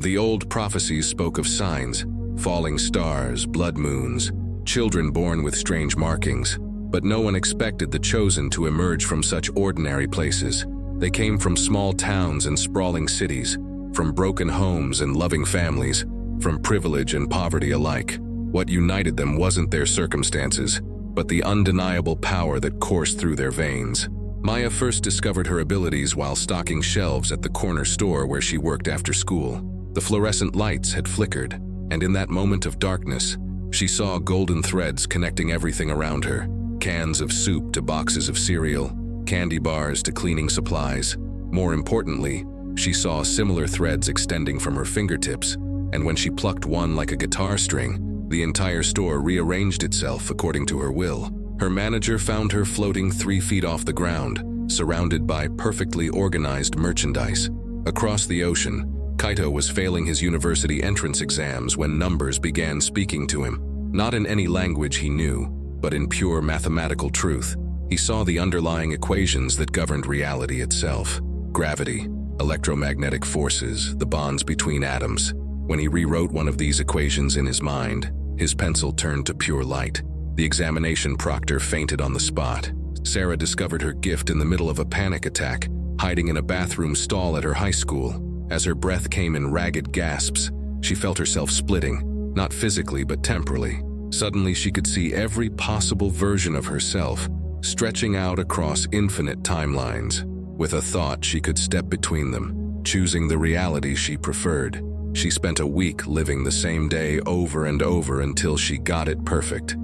The old prophecies spoke of signs, falling stars, blood moons, children born with strange markings, but no one expected the chosen to emerge from such ordinary places. They came from small towns and sprawling cities, from broken homes and loving families, from privilege and poverty alike. What united them wasn't their circumstances, but the undeniable power that coursed through their veins. Maya first discovered her abilities while stocking shelves at the corner store where she worked after school. The fluorescent lights had flickered, and in that moment of darkness, she saw golden threads connecting everything around her. Cans of soup to boxes of cereal, candy bars to cleaning supplies. More importantly, she saw similar threads extending from her fingertips, and when she plucked one like a guitar string, the entire store rearranged itself according to her will. Her manager found her floating 3 feet off the ground, surrounded by perfectly organized merchandise. Across the ocean, Kaito was failing his university entrance exams when numbers began speaking to him. Not in any language he knew, but in pure mathematical truth. He saw the underlying equations that governed reality itself. Gravity, electromagnetic forces, the bonds between atoms. When he rewrote one of these equations in his mind, his pencil turned to pure light. The examination proctor fainted on the spot. Sarah discovered her gift in the middle of a panic attack, hiding in a bathroom stall at her high school. As her breath came in ragged gasps, she felt herself splitting, not physically but temporally. Suddenly she could see every possible version of herself, stretching out across infinite timelines. With a thought, she could step between them, choosing the reality she preferred. She spent a week living the same day over and over until she got it perfect.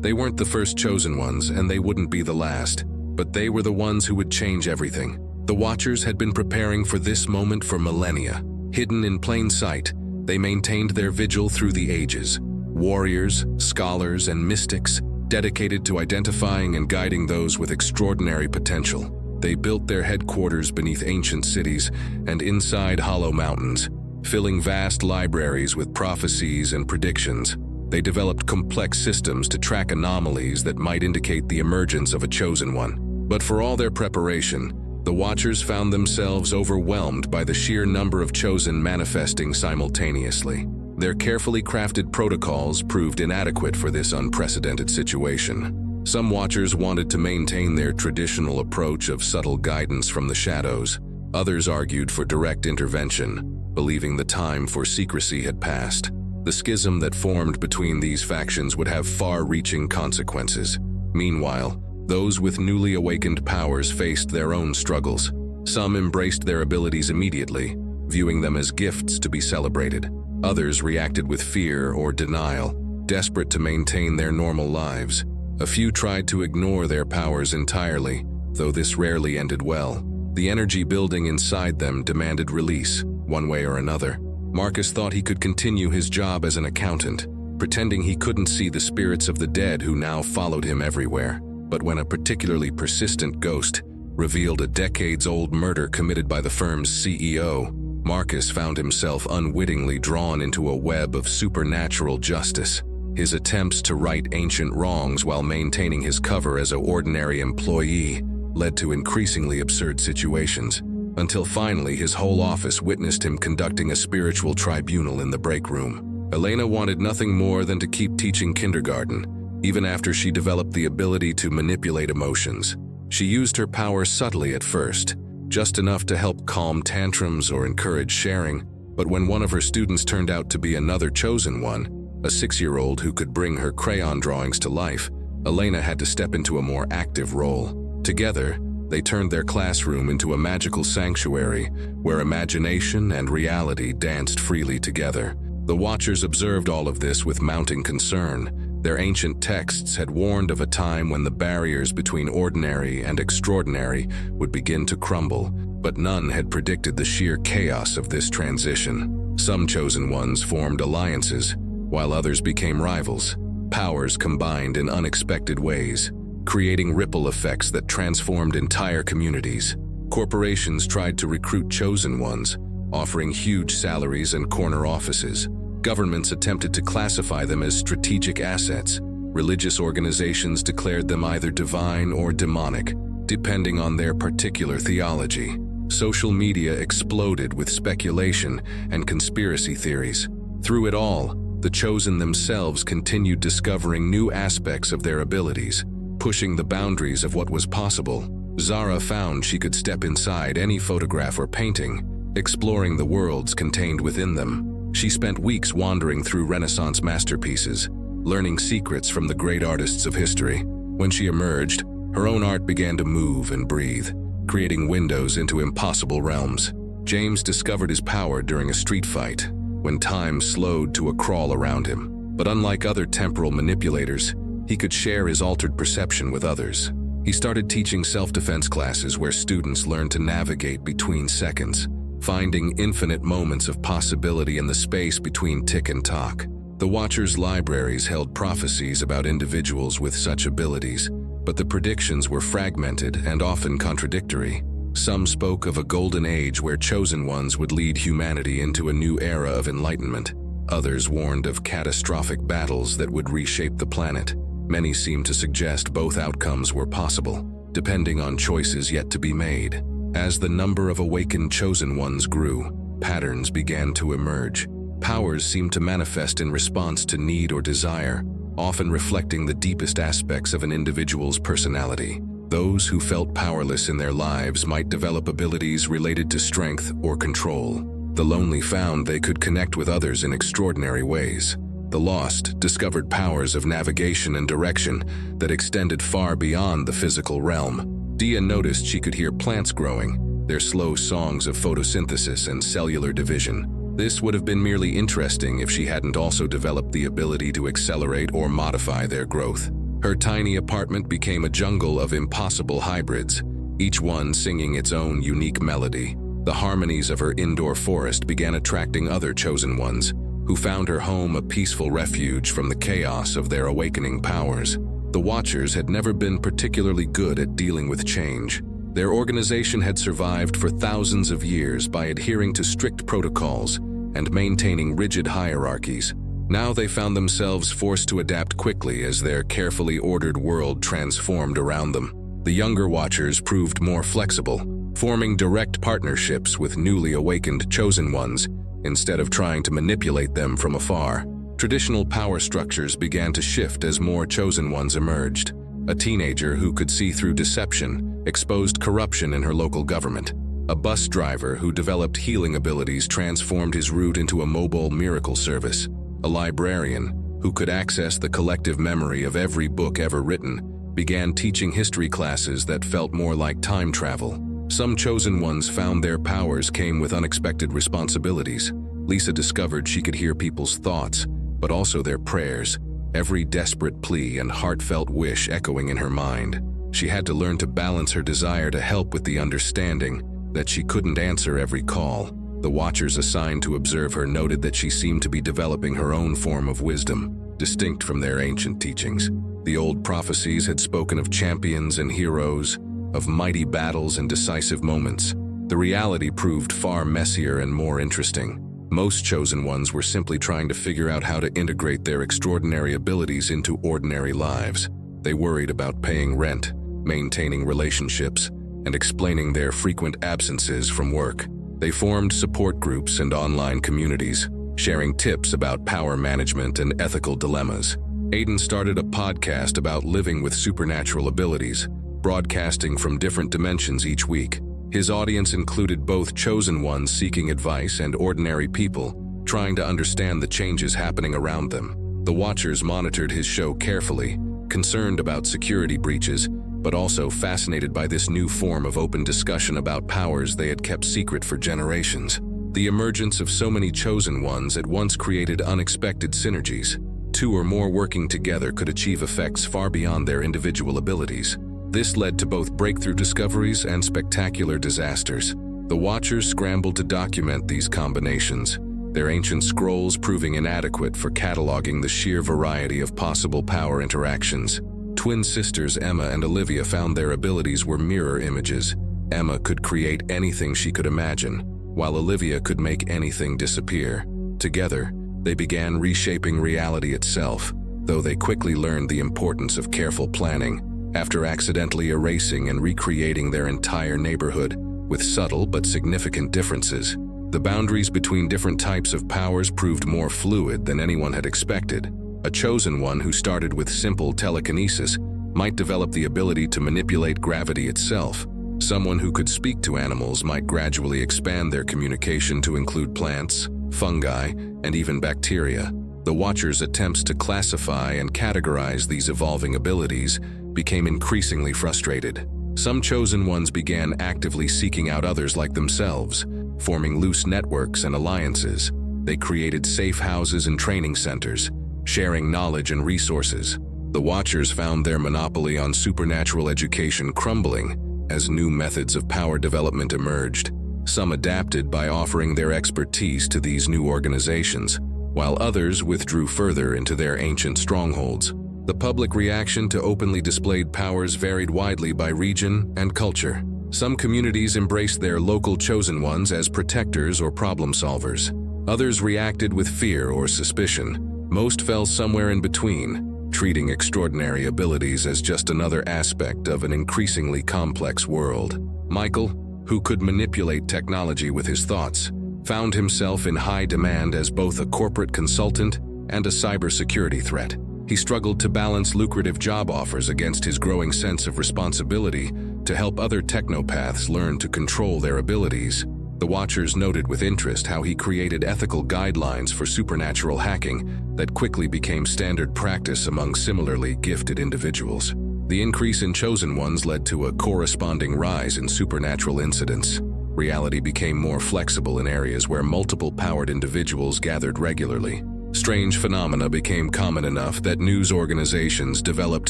They weren't the first chosen ones, and they wouldn't be the last, but they were the ones who would change everything. The Watchers had been preparing for this moment for millennia. Hidden in plain sight, they maintained their vigil through the ages. Warriors, scholars, and mystics, dedicated to identifying and guiding those with extraordinary potential. They built their headquarters beneath ancient cities and inside hollow mountains, filling vast libraries with prophecies and predictions. They developed complex systems to track anomalies that might indicate the emergence of a chosen one. But for all their preparation, the Watchers found themselves overwhelmed by the sheer number of chosen manifesting simultaneously. Their carefully crafted protocols proved inadequate for this unprecedented situation. Some Watchers wanted to maintain their traditional approach of subtle guidance from the shadows. Others argued for direct intervention, believing the time for secrecy had passed. The schism that formed between these factions would have far-reaching consequences. Meanwhile, those with newly awakened powers faced their own struggles. Some embraced their abilities immediately, viewing them as gifts to be celebrated. Others reacted with fear or denial, desperate to maintain their normal lives. A few tried to ignore their powers entirely, though this rarely ended well. The energy building inside them demanded release, one way or another. Marcus thought he could continue his job as an accountant, pretending he couldn't see the spirits of the dead who now followed him everywhere. But when a particularly persistent ghost revealed a decades-old murder committed by the firm's CEO, Marcus found himself unwittingly drawn into a web of supernatural justice. His attempts to right ancient wrongs while maintaining his cover as an ordinary employee led to increasingly absurd situations, until finally his whole office witnessed him conducting a spiritual tribunal in the break room. Elena wanted nothing more than to keep teaching kindergarten, even after she developed the ability to manipulate emotions. She used her power subtly at first, just enough to help calm tantrums or encourage sharing. But when one of her students turned out to be another chosen one, a 6-year-old who could bring her crayon drawings to life, Elena had to step into a more active role. Together, they turned their classroom into a magical sanctuary where imagination and reality danced freely together. The Watchers observed all of this with mounting concern. Their ancient texts had warned of a time when the barriers between ordinary and extraordinary would begin to crumble, but none had predicted the sheer chaos of this transition. Some chosen ones formed alliances, while others became rivals. Powers combined in unexpected ways, creating ripple effects that transformed entire communities. Corporations tried to recruit chosen ones, offering huge salaries and corner offices. Governments attempted to classify them as strategic assets. Religious organizations declared them either divine or demonic, depending on their particular theology. social media exploded with speculation and conspiracy theories. Through it all, the Chosen themselves continued discovering new aspects of their abilities, pushing the boundaries of what was possible. Zara found she could step inside any photograph or painting, exploring the worlds contained within them. She spent weeks wandering through Renaissance masterpieces, learning secrets from the great artists of history. When she emerged, her own art began to move and breathe, creating windows into impossible realms. James discovered his power during a street fight, when time slowed to a crawl around him. But unlike other temporal manipulators, he could share his altered perception with others. He started teaching self-defense classes where students learned to navigate between seconds, finding infinite moments of possibility in the space between tick and tock. The Watchers' libraries held prophecies about individuals with such abilities, but the predictions were fragmented and often contradictory. Some spoke of a golden age where chosen ones would lead humanity into a new era of enlightenment. Others warned of catastrophic battles that would reshape the planet. Many seemed to suggest both outcomes were possible, depending on choices yet to be made. As the number of awakened chosen ones grew, patterns began to emerge. Powers seemed to manifest in response to need or desire, often reflecting the deepest aspects of an individual's personality. Those who felt powerless in their lives might develop abilities related to strength or control. The lonely found they could connect with others in extraordinary ways. The lost discovered powers of navigation and direction that extended far beyond the physical realm. Dia noticed she could hear plants growing, their slow songs of photosynthesis and cellular division. This would have been merely interesting if she hadn't also developed the ability to accelerate or modify their growth. Her tiny apartment became a jungle of impossible hybrids, each one singing its own unique melody. The harmonies of her indoor forest began attracting other chosen ones, who found her home a peaceful refuge from the chaos of their awakening powers. The Watchers had never been particularly good at dealing with change. Their organization had survived for thousands of years by adhering to strict protocols and maintaining rigid hierarchies. Now they found themselves forced to adapt quickly as their carefully ordered world transformed around them. The younger Watchers proved more flexible, forming direct partnerships with newly awakened chosen ones instead of trying to manipulate them from afar. Traditional power structures began to shift as more chosen ones emerged. A teenager who could see through deception exposed corruption in her local government. A bus driver who developed healing abilities transformed his route into a mobile miracle service. A librarian, who could access the collective memory of every book ever written, began teaching history classes that felt more like time travel. Some chosen ones found their powers came with unexpected responsibilities. Lisa discovered she could hear people's thoughts, but also their prayers, every desperate plea and heartfelt wish echoing in her mind. She had to learn to balance her desire to help with the understanding that she couldn't answer every call. The Watchers assigned to observe her noted that she seemed to be developing her own form of wisdom, distinct from their ancient teachings. The old prophecies had spoken of champions and heroes, of mighty battles and decisive moments. The reality proved far messier and more interesting. Most chosen ones were simply trying to figure out how to integrate their extraordinary abilities into ordinary lives. They worried about paying rent, maintaining relationships, and explaining their frequent absences from work. They formed support groups and online communities, sharing tips about power management and ethical dilemmas. Aiden started a podcast about living with supernatural abilities, broadcasting from different dimensions each week. His audience included both chosen ones seeking advice and ordinary people, trying to understand the changes happening around them. The Watchers monitored his show carefully, concerned about security breaches, but also fascinated by this new form of open discussion about powers they had kept secret for generations. The emergence of so many chosen ones at once created unexpected synergies. Two or more working together could achieve effects far beyond their individual abilities. This led to both breakthrough discoveries and spectacular disasters. The Watchers scrambled to document these combinations, their ancient scrolls proving inadequate for cataloging the sheer variety of possible power interactions. Twin sisters Emma and Olivia found their abilities were mirror images. Emma could create anything she could imagine, while Olivia could make anything disappear. Together, they began reshaping reality itself, though they quickly learned the importance of careful planning. After accidentally erasing and recreating their entire neighborhood, with subtle but significant differences. The boundaries between different types of powers proved more fluid than anyone had expected. A chosen one who started with simple telekinesis might develop the ability to manipulate gravity itself. Someone who could speak to animals might gradually expand their communication to include plants, fungi, and even bacteria. The Watchers' attempts to classify and categorize these evolving abilities became increasingly frustrated. Some chosen ones began actively seeking out others like themselves, forming loose networks and alliances. They created safe houses and training centers, sharing knowledge and resources. The Watchers found their monopoly on supernatural education crumbling as new methods of power development emerged. Some adapted by offering their expertise to these new organizations, while others withdrew further into their ancient strongholds. The public reaction to openly displayed powers varied widely by region and culture. Some communities embraced their local chosen ones as protectors or problem solvers. Others reacted with fear or suspicion. Most fell somewhere in between, treating extraordinary abilities as just another aspect of an increasingly complex world. Michael, who could manipulate technology with his thoughts, found himself in high demand as both a corporate consultant and a cybersecurity threat. He struggled to balance lucrative job offers against his growing sense of responsibility to help other technopaths learn to control their abilities. The Watchers noted with interest how he created ethical guidelines for supernatural hacking that quickly became standard practice among similarly gifted individuals. The increase in chosen ones led to a corresponding rise in supernatural incidents. Reality became more flexible in areas where multiple powered individuals gathered regularly. Strange phenomena became common enough that news organizations developed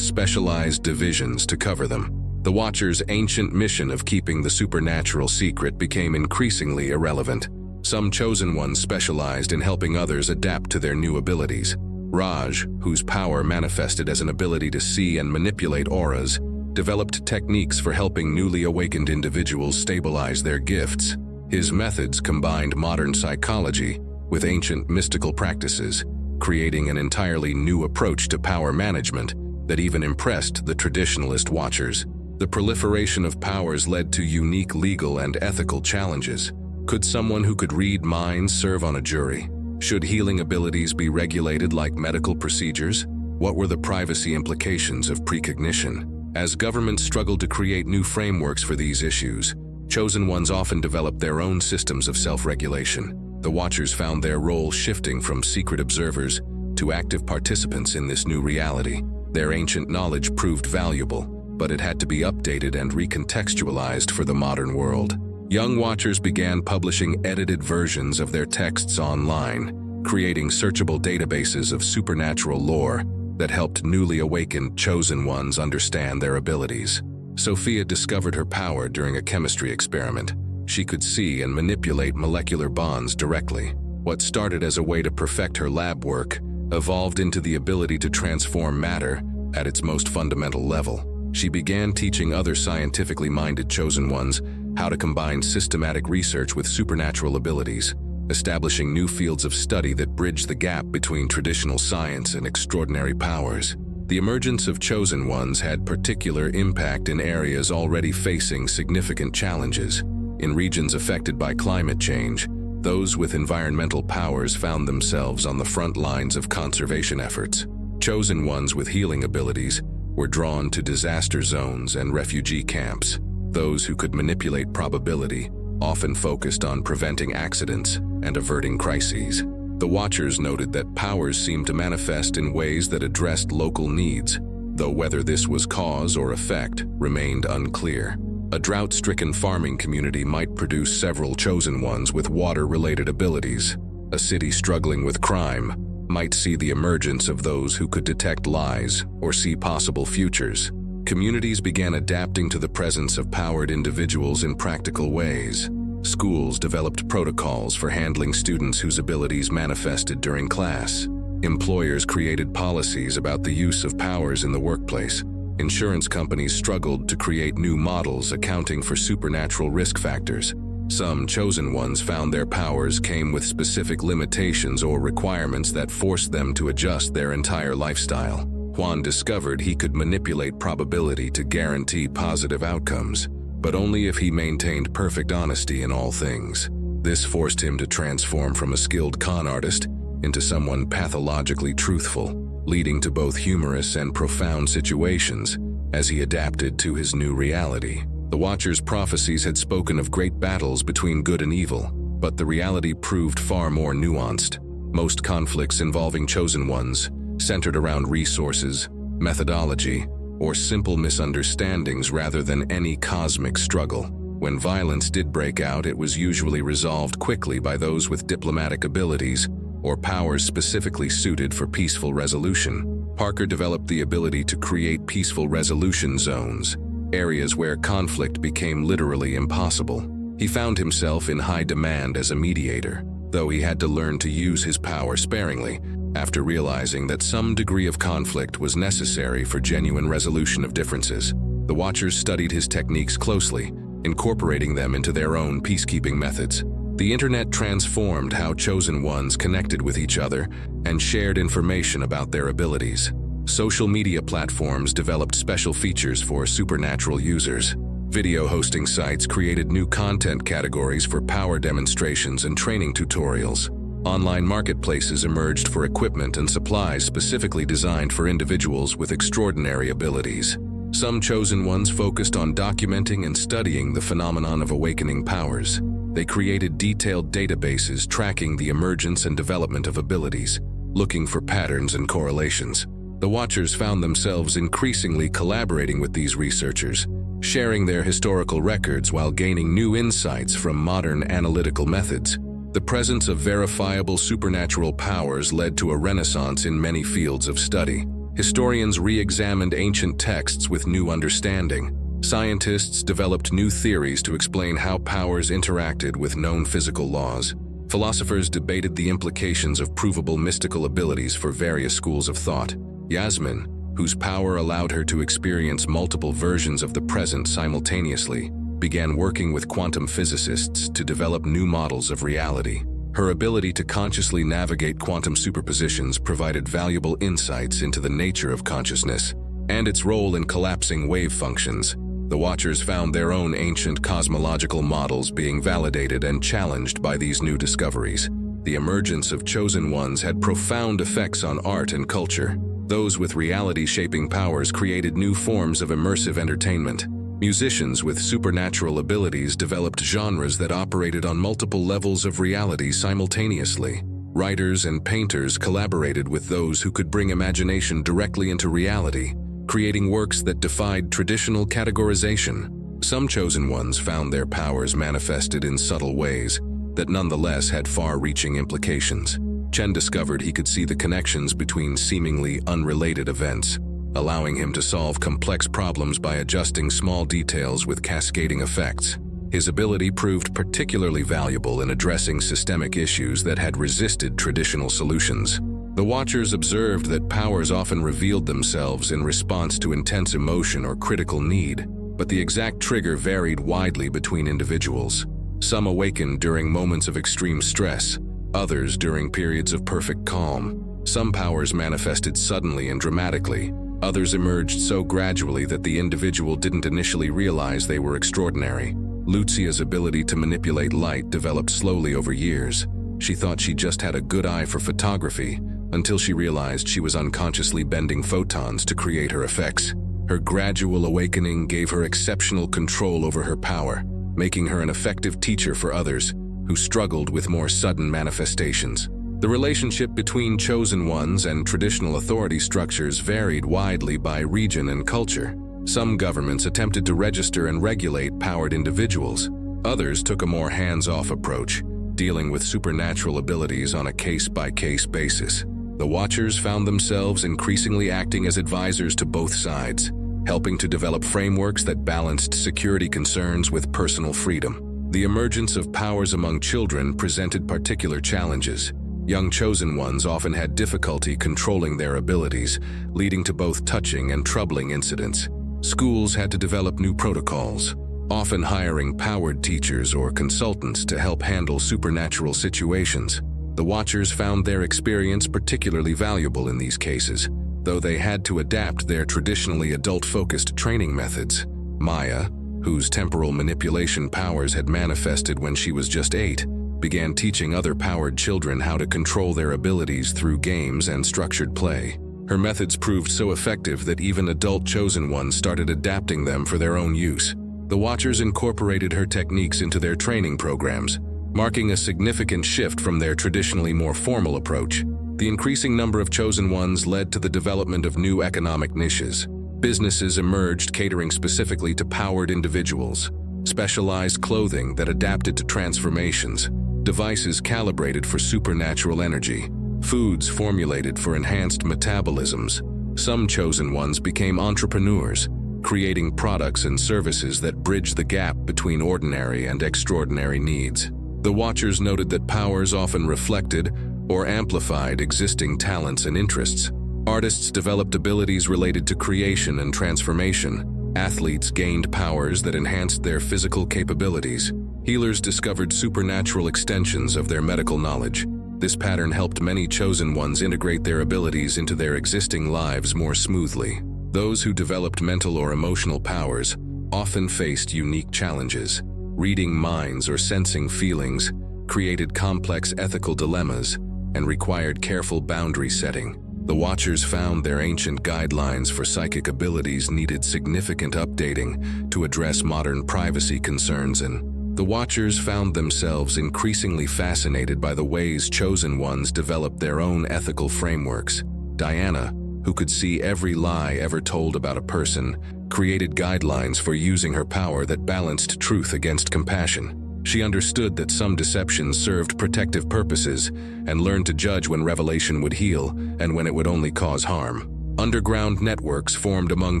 specialized divisions to cover them. The Watchers' ancient mission of keeping the supernatural secret became increasingly irrelevant. Some chosen ones specialized in helping others adapt to their new abilities. Raj, whose power manifested as an ability to see and manipulate auras, developed techniques for helping newly awakened individuals stabilize their gifts. His methods combined modern psychology with ancient mystical practices, creating an entirely new approach to power management that even impressed the traditionalist Watchers. The proliferation of powers led to unique legal and ethical challenges. Could someone who could read minds serve on a jury? Should healing abilities be regulated like medical procedures? What were the privacy implications of precognition? As governments struggled to create new frameworks for these issues, chosen ones often developed their own systems of self-regulation. The Watchers found their role shifting from secret observers to active participants in this new reality. Their ancient knowledge proved valuable, but it had to be updated and recontextualized for the modern world. Young Watchers began publishing edited versions of their texts online, creating searchable databases of supernatural lore that helped newly awakened chosen ones understand their abilities. Sophia discovered her power during a chemistry experiment. She could see and manipulate molecular bonds directly. What started as a way to perfect her lab work evolved into the ability to transform matter at its most fundamental level. She began teaching other scientifically minded chosen ones how to combine systematic research with supernatural abilities, establishing new fields of study that bridge the gap between traditional science and extraordinary powers. The emergence of chosen ones had particular impact in areas already facing significant challenges. In regions affected by climate change, those with environmental powers found themselves on the front lines of conservation efforts. Chosen ones with healing abilities were drawn to disaster zones and refugee camps. Those who could manipulate probability often focused on preventing accidents and averting crises. The Watchers noted that powers seemed to manifest in ways that addressed local needs, though whether this was cause or effect remained unclear. A drought-stricken farming community might produce several chosen ones with water-related abilities. A city struggling with crime might see the emergence of those who could detect lies or see possible futures. Communities began adapting to the presence of powered individuals in practical ways. Schools developed protocols for handling students whose abilities manifested during class. Employers created policies about the use of powers in the workplace. Insurance companies struggled to create new models accounting for supernatural risk factors. Some chosen ones found their powers came with specific limitations or requirements that forced them to adjust their entire lifestyle. Juan discovered he could manipulate probability to guarantee positive outcomes. but only if he maintained perfect honesty in all things. This forced him to transform from a skilled con artist into someone pathologically truthful, leading to both humorous and profound situations as he adapted to his new reality. The Watcher's prophecies had spoken of great battles between good and evil, but the reality proved far more nuanced. Most conflicts involving chosen ones centered around resources, methodology, or simple misunderstandings rather than any cosmic struggle. When violence did break out, it was usually resolved quickly by those with diplomatic abilities or powers specifically suited for peaceful resolution. Parker developed the ability to create peaceful resolution zones, areas where conflict became literally impossible. He found himself in high demand as a mediator, though he had to learn to use his power sparingly after realizing that some degree of conflict was necessary for genuine resolution of differences. The Watchers studied his techniques closely, incorporating them into their own peacekeeping methods. The internet transformed how chosen ones connected with each other and shared information about their abilities. Social media platforms developed special features for supernatural users. Video hosting sites created new content categories for power demonstrations and training tutorials. Online marketplaces emerged for equipment and supplies specifically designed for individuals with extraordinary abilities. Some chosen ones focused on documenting and studying the phenomenon of awakening powers. They created detailed databases tracking the emergence and development of abilities, looking for patterns and correlations. The Watchers found themselves increasingly collaborating with these researchers, sharing their historical records while gaining new insights from modern analytical methods. The presence of verifiable supernatural powers led to a renaissance in many fields of study. Historians re-examined ancient texts with new understanding. Scientists developed new theories to explain how powers interacted with known physical laws. Philosophers debated the implications of provable mystical abilities for various schools of thought. Yasmin, whose power allowed her to experience multiple versions of the present simultaneously, began working with quantum physicists to develop new models of reality. Her ability to consciously navigate quantum superpositions provided valuable insights into the nature of consciousness and its role in collapsing wave functions. The Watchers found their own ancient cosmological models being validated and challenged by these new discoveries. The emergence of chosen ones had profound effects on art and culture. Those with reality-shaping powers created new forms of immersive entertainment. Musicians with supernatural abilities developed genres that operated on multiple levels of reality simultaneously. Writers and painters collaborated with those who could bring imagination directly into reality, creating works that defied traditional categorization. Some chosen ones found their powers manifested in subtle ways that nonetheless had far-reaching implications. Chen discovered he could see the connections between seemingly unrelated events, allowing him to solve complex problems by adjusting small details with cascading effects. His ability proved particularly valuable in addressing systemic issues that had resisted traditional solutions. The Watchers observed that powers often revealed themselves in response to intense emotion or critical need, but the exact trigger varied widely between individuals. Some awakened during moments of extreme stress, others during periods of perfect calm. Some powers manifested suddenly and dramatically, others emerged so gradually that the individual didn't initially realize they were extraordinary. Lucia's ability to manipulate light developed slowly over years. She thought she just had a good eye for photography, until she realized she was unconsciously bending photons to create her effects. Her gradual awakening gave her exceptional control over her power, making her an effective teacher for others who struggled with more sudden manifestations. The relationship between chosen ones and traditional authority structures varied widely by region and culture. Some governments attempted to register and regulate powered individuals. Others took a more hands-off approach, dealing with supernatural abilities on a case-by-case basis. The Watchers found themselves increasingly acting as advisors to both sides, helping to develop frameworks that balanced security concerns with personal freedom. The emergence of powers among children presented particular challenges. Young chosen ones often had difficulty controlling their abilities, leading to both touching and troubling incidents. Schools had to develop new protocols, often hiring powered teachers or consultants to help handle supernatural situations. The Watchers found their experience particularly valuable in these cases, though they had to adapt their traditionally adult-focused training methods. Maya, whose temporal manipulation powers had manifested when she was just 8, began teaching other powered children how to control their abilities through games and structured play. Her methods proved so effective that even adult chosen ones started adapting them for their own use. The Watchers incorporated her techniques into their training programs, marking a significant shift from their traditionally more formal approach. The increasing number of chosen ones led to the development of new economic niches. Businesses emerged catering specifically to powered individuals, specialized clothing that adapted to transformations, devices calibrated for supernatural energy, foods formulated for enhanced metabolisms. Some chosen ones became entrepreneurs, creating products and services that bridge the gap between ordinary and extraordinary needs. The Watchers noted that powers often reflected or amplified existing talents and interests. Artists developed abilities related to creation and transformation. Athletes gained powers that enhanced their physical capabilities. Healers discovered supernatural extensions of their medical knowledge. This pattern helped many chosen ones integrate their abilities into their existing lives more smoothly. Those who developed mental or emotional powers often faced unique challenges. Reading minds or sensing feelings created complex ethical dilemmas and required careful boundary setting. The Watchers found their ancient guidelines for psychic abilities needed significant updating to address modern privacy concerns, and the Watchers found themselves increasingly fascinated by the ways chosen ones developed their own ethical frameworks. Diana, who could see every lie ever told about a person, created guidelines for using her power that balanced truth against compassion. She understood that some deceptions served protective purposes and learned to judge when revelation would heal and when it would only cause harm. Underground networks formed among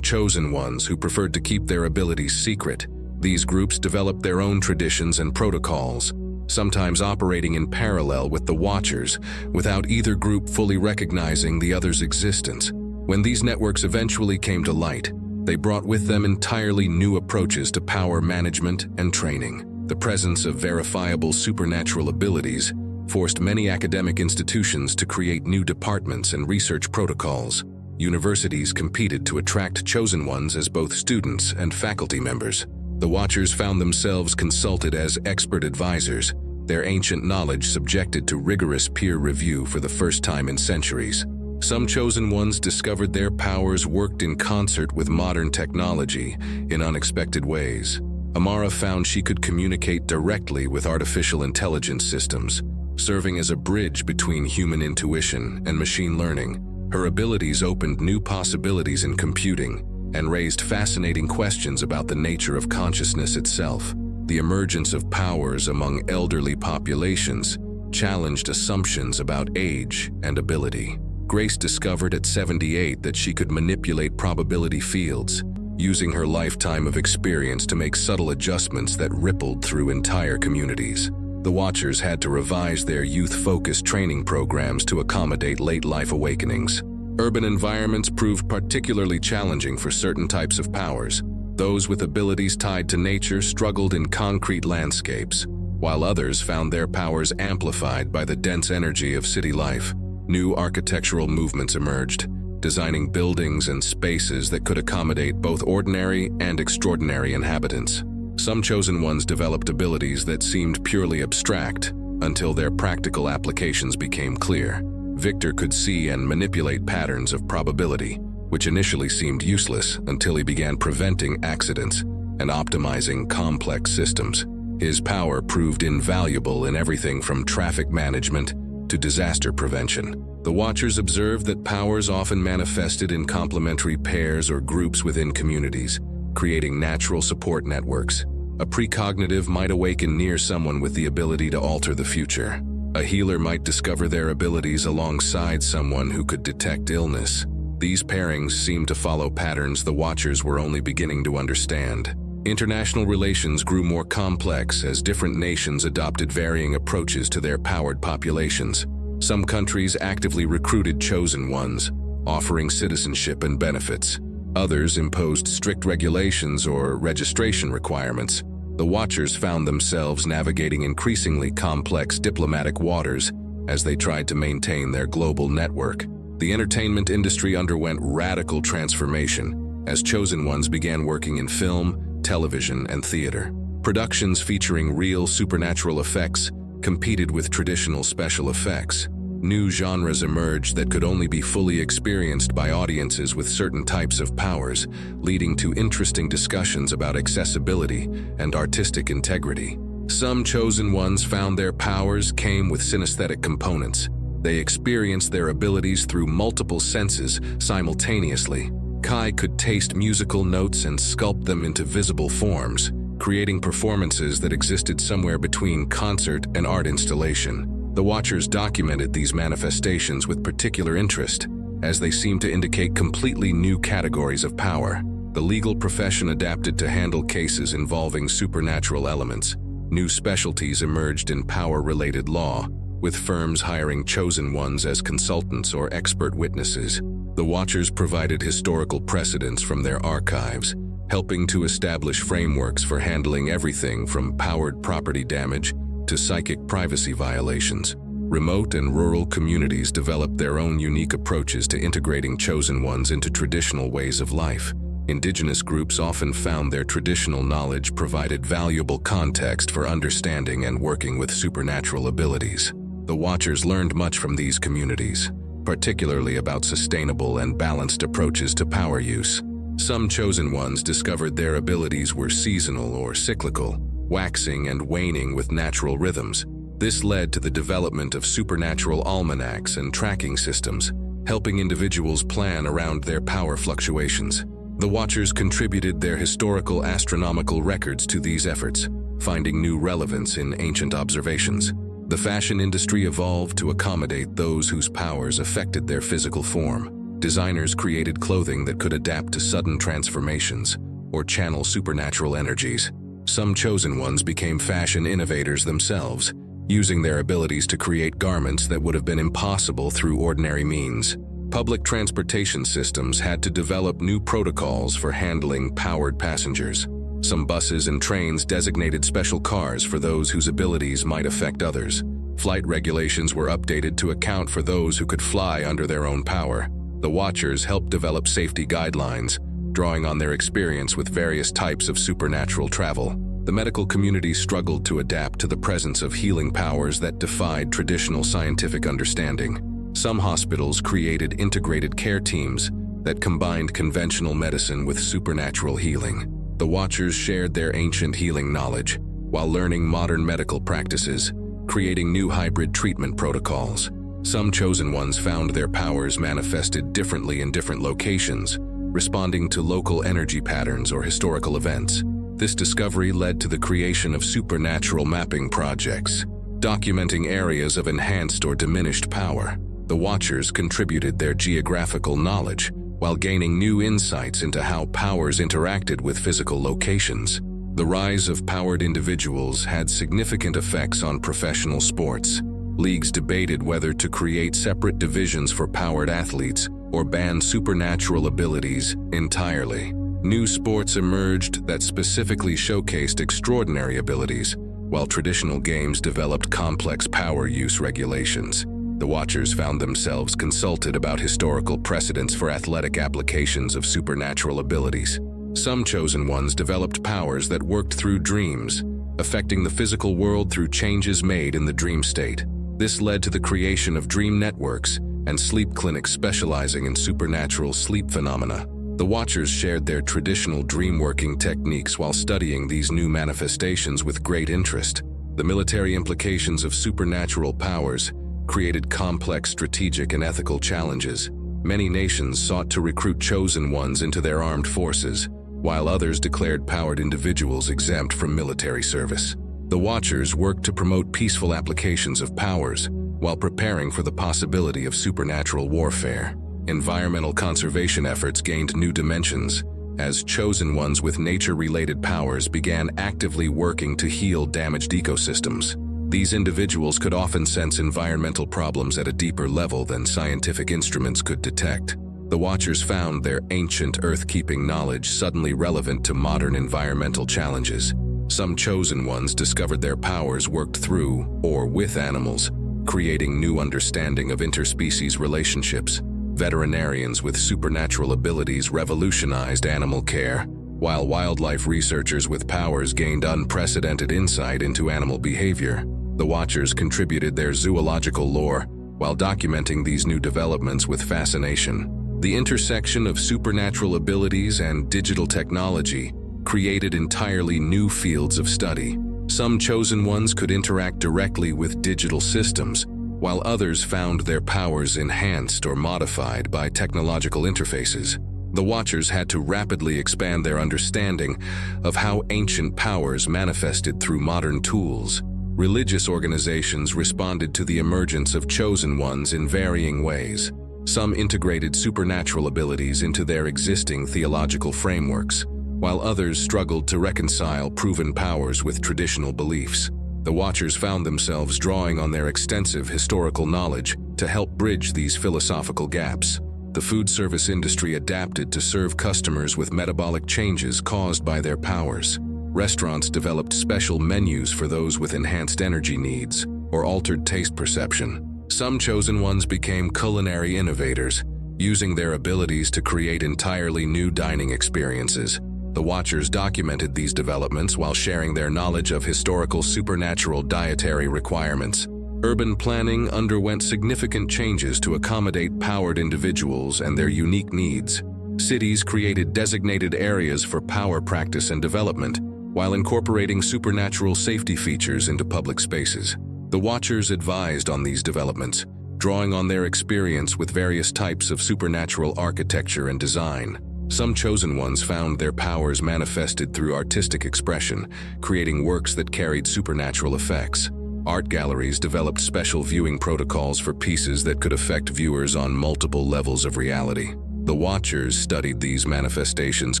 chosen ones who preferred to keep their abilities secret. These groups developed their own traditions and protocols, sometimes operating in parallel with the Watchers, without either group fully recognizing the other's existence. When these networks eventually came to light, they brought with them entirely new approaches to power management and training. The presence of verifiable supernatural abilities forced many academic institutions to create new departments and research protocols. Universities competed to attract chosen ones as both students and faculty members. The Watchers found themselves consulted as expert advisors, their ancient knowledge subjected to rigorous peer review for the first time in centuries. Some chosen ones discovered their powers worked in concert with modern technology in unexpected ways. Amara found she could communicate directly with artificial intelligence systems, serving as a bridge between human intuition and machine learning. Her abilities opened new possibilities in computing and raised fascinating questions about the nature of consciousness itself. The emergence of powers among elderly populations challenged assumptions about age and ability. Grace discovered at 78 that she could manipulate probability fields, using her lifetime of experience to make subtle adjustments that rippled through entire communities. The Watchers had to revise their youth-focused training programs to accommodate late-life awakenings. Urban environments proved particularly challenging for certain types of powers. Those with abilities tied to nature struggled in concrete landscapes, while others found their powers amplified by the dense energy of city life. New architectural movements emerged, designing buildings and spaces that could accommodate both ordinary and extraordinary inhabitants. Some chosen ones developed abilities that seemed purely abstract until their practical applications became clear. Victor could see and manipulate patterns of probability, which initially seemed useless until he began preventing accidents and optimizing complex systems. His power proved invaluable in everything from traffic management to disaster prevention. The Watchers observed that powers often manifested in complementary pairs or groups within communities, creating natural support networks. A precognitive might awaken near someone with the ability to alter the future. A healer might discover their abilities alongside someone who could detect illness. These pairings seemed to follow patterns the Watchers were only beginning to understand. International relations grew more complex as different nations adopted varying approaches to their powered populations. Some countries actively recruited chosen ones, offering citizenship and benefits. Others imposed strict regulations or registration requirements. The Watchers found themselves navigating increasingly complex diplomatic waters as they tried to maintain their global network. The entertainment industry underwent radical transformation as chosen ones began working in film, television, and theater. Productions featuring real supernatural effects competed with traditional special effects. New genres emerged that could only be fully experienced by audiences with certain types of powers, leading to interesting discussions about accessibility and artistic integrity. Some chosen ones found their powers came with synesthetic components. They experienced their abilities through multiple senses simultaneously. Kai could taste musical notes and sculpt them into visible forms, creating performances that existed somewhere between concert and art installation. The Watchers documented these manifestations with particular interest, as they seemed to indicate completely new categories of power. The legal profession adapted to handle cases involving supernatural elements. New specialties emerged in power-related law, with firms hiring chosen ones as consultants or expert witnesses. The Watchers provided historical precedents from their archives, helping to establish frameworks for handling everything from powered property damage to psychic privacy violations. Remote and rural communities developed their own unique approaches to integrating chosen ones into traditional ways of life. Indigenous groups often found their traditional knowledge provided valuable context for understanding and working with supernatural abilities. The Watchers learned much from these communities, particularly about sustainable and balanced approaches to power use. Some chosen ones discovered their abilities were seasonal or cyclical, waxing and waning with natural rhythms. This led to the development of supernatural almanacs and tracking systems, helping individuals plan around their power fluctuations. The Watchers contributed their historical astronomical records to these efforts, finding new relevance in ancient observations. The fashion industry evolved to accommodate those whose powers affected their physical form. Designers created clothing that could adapt to sudden transformations or channel supernatural energies. Some chosen ones became fashion innovators themselves, using their abilities to create garments that would have been impossible through ordinary means. Public transportation systems had to develop new protocols for handling powered passengers. Some buses and trains designated special cars for those whose abilities might affect others. Flight regulations were updated to account for those who could fly under their own power. The Watchers helped develop safety guidelines, drawing on their experience with various types of supernatural travel. The medical community struggled to adapt to the presence of healing powers that defied traditional scientific understanding. Some hospitals created integrated care teams that combined conventional medicine with supernatural healing. The Watchers shared their ancient healing knowledge while learning modern medical practices, creating new hybrid treatment protocols. Some chosen ones found their powers manifested differently in different locations, responding to local energy patterns or historical events. This discovery led to the creation of supernatural mapping projects, documenting areas of enhanced or diminished power. The Watchers contributed their geographical knowledge while gaining new insights into how powers interacted with physical locations. The rise of powered individuals had significant effects on professional sports. Leagues debated whether to create separate divisions for powered athletes or ban supernatural abilities entirely. New sports emerged that specifically showcased extraordinary abilities, while traditional games developed complex power use regulations. The Watchers found themselves consulted about historical precedents for athletic applications of supernatural abilities. Some chosen ones developed powers that worked through dreams, affecting the physical world through changes made in the dream state. This led to the creation of dream networks and sleep clinics specializing in supernatural sleep phenomena. The Watchers shared their traditional dream-working techniques while studying these new manifestations with great interest. The military implications of supernatural powers created complex strategic and ethical challenges. Many nations sought to recruit chosen ones into their armed forces, while others declared powered individuals exempt from military service. The Watchers worked to promote peaceful applications of powers while preparing for the possibility of supernatural warfare. Environmental conservation efforts gained new dimensions as chosen ones with nature-related powers began actively working to heal damaged ecosystems. These individuals could often sense environmental problems at a deeper level than scientific instruments could detect. The Watchers found their ancient earth-keeping knowledge suddenly relevant to modern environmental challenges. Some chosen ones discovered their powers worked through or with animals, creating new understanding of interspecies relationships. Veterinarians with supernatural abilities revolutionized animal care, While wildlife researchers with powers gained unprecedented insight into animal behavior, the Watchers contributed their zoological lore while documenting these new developments with fascination. The intersection of supernatural abilities and digital technology created entirely new fields of study. Some chosen ones could interact directly with digital systems, while others found their powers enhanced or modified by technological interfaces. The Watchers had to rapidly expand their understanding of how ancient powers manifested through modern tools. Religious organizations responded to the emergence of chosen ones in varying ways. Some integrated supernatural abilities into their existing theological frameworks, while others struggled to reconcile proven powers with traditional beliefs. The Watchers found themselves drawing on their extensive historical knowledge to help bridge these philosophical gaps. The food service industry adapted to serve customers with metabolic changes caused by their powers. Restaurants developed special menus for those with enhanced energy needs or altered taste perception. Some chosen ones became culinary innovators, using their abilities to create entirely new dining experiences. The Watchers documented these developments while sharing their knowledge of historical supernatural dietary requirements. Urban planning underwent significant changes to accommodate powered individuals and their unique needs. Cities created designated areas for power practice and development, while incorporating supernatural safety features into public spaces. The Watchers advised on these developments, drawing on their experience with various types of supernatural architecture and design. Some chosen ones found their powers manifested through artistic expression, creating works that carried supernatural effects. Art galleries developed special viewing protocols for pieces that could affect viewers on multiple levels of reality. The Watchers studied these manifestations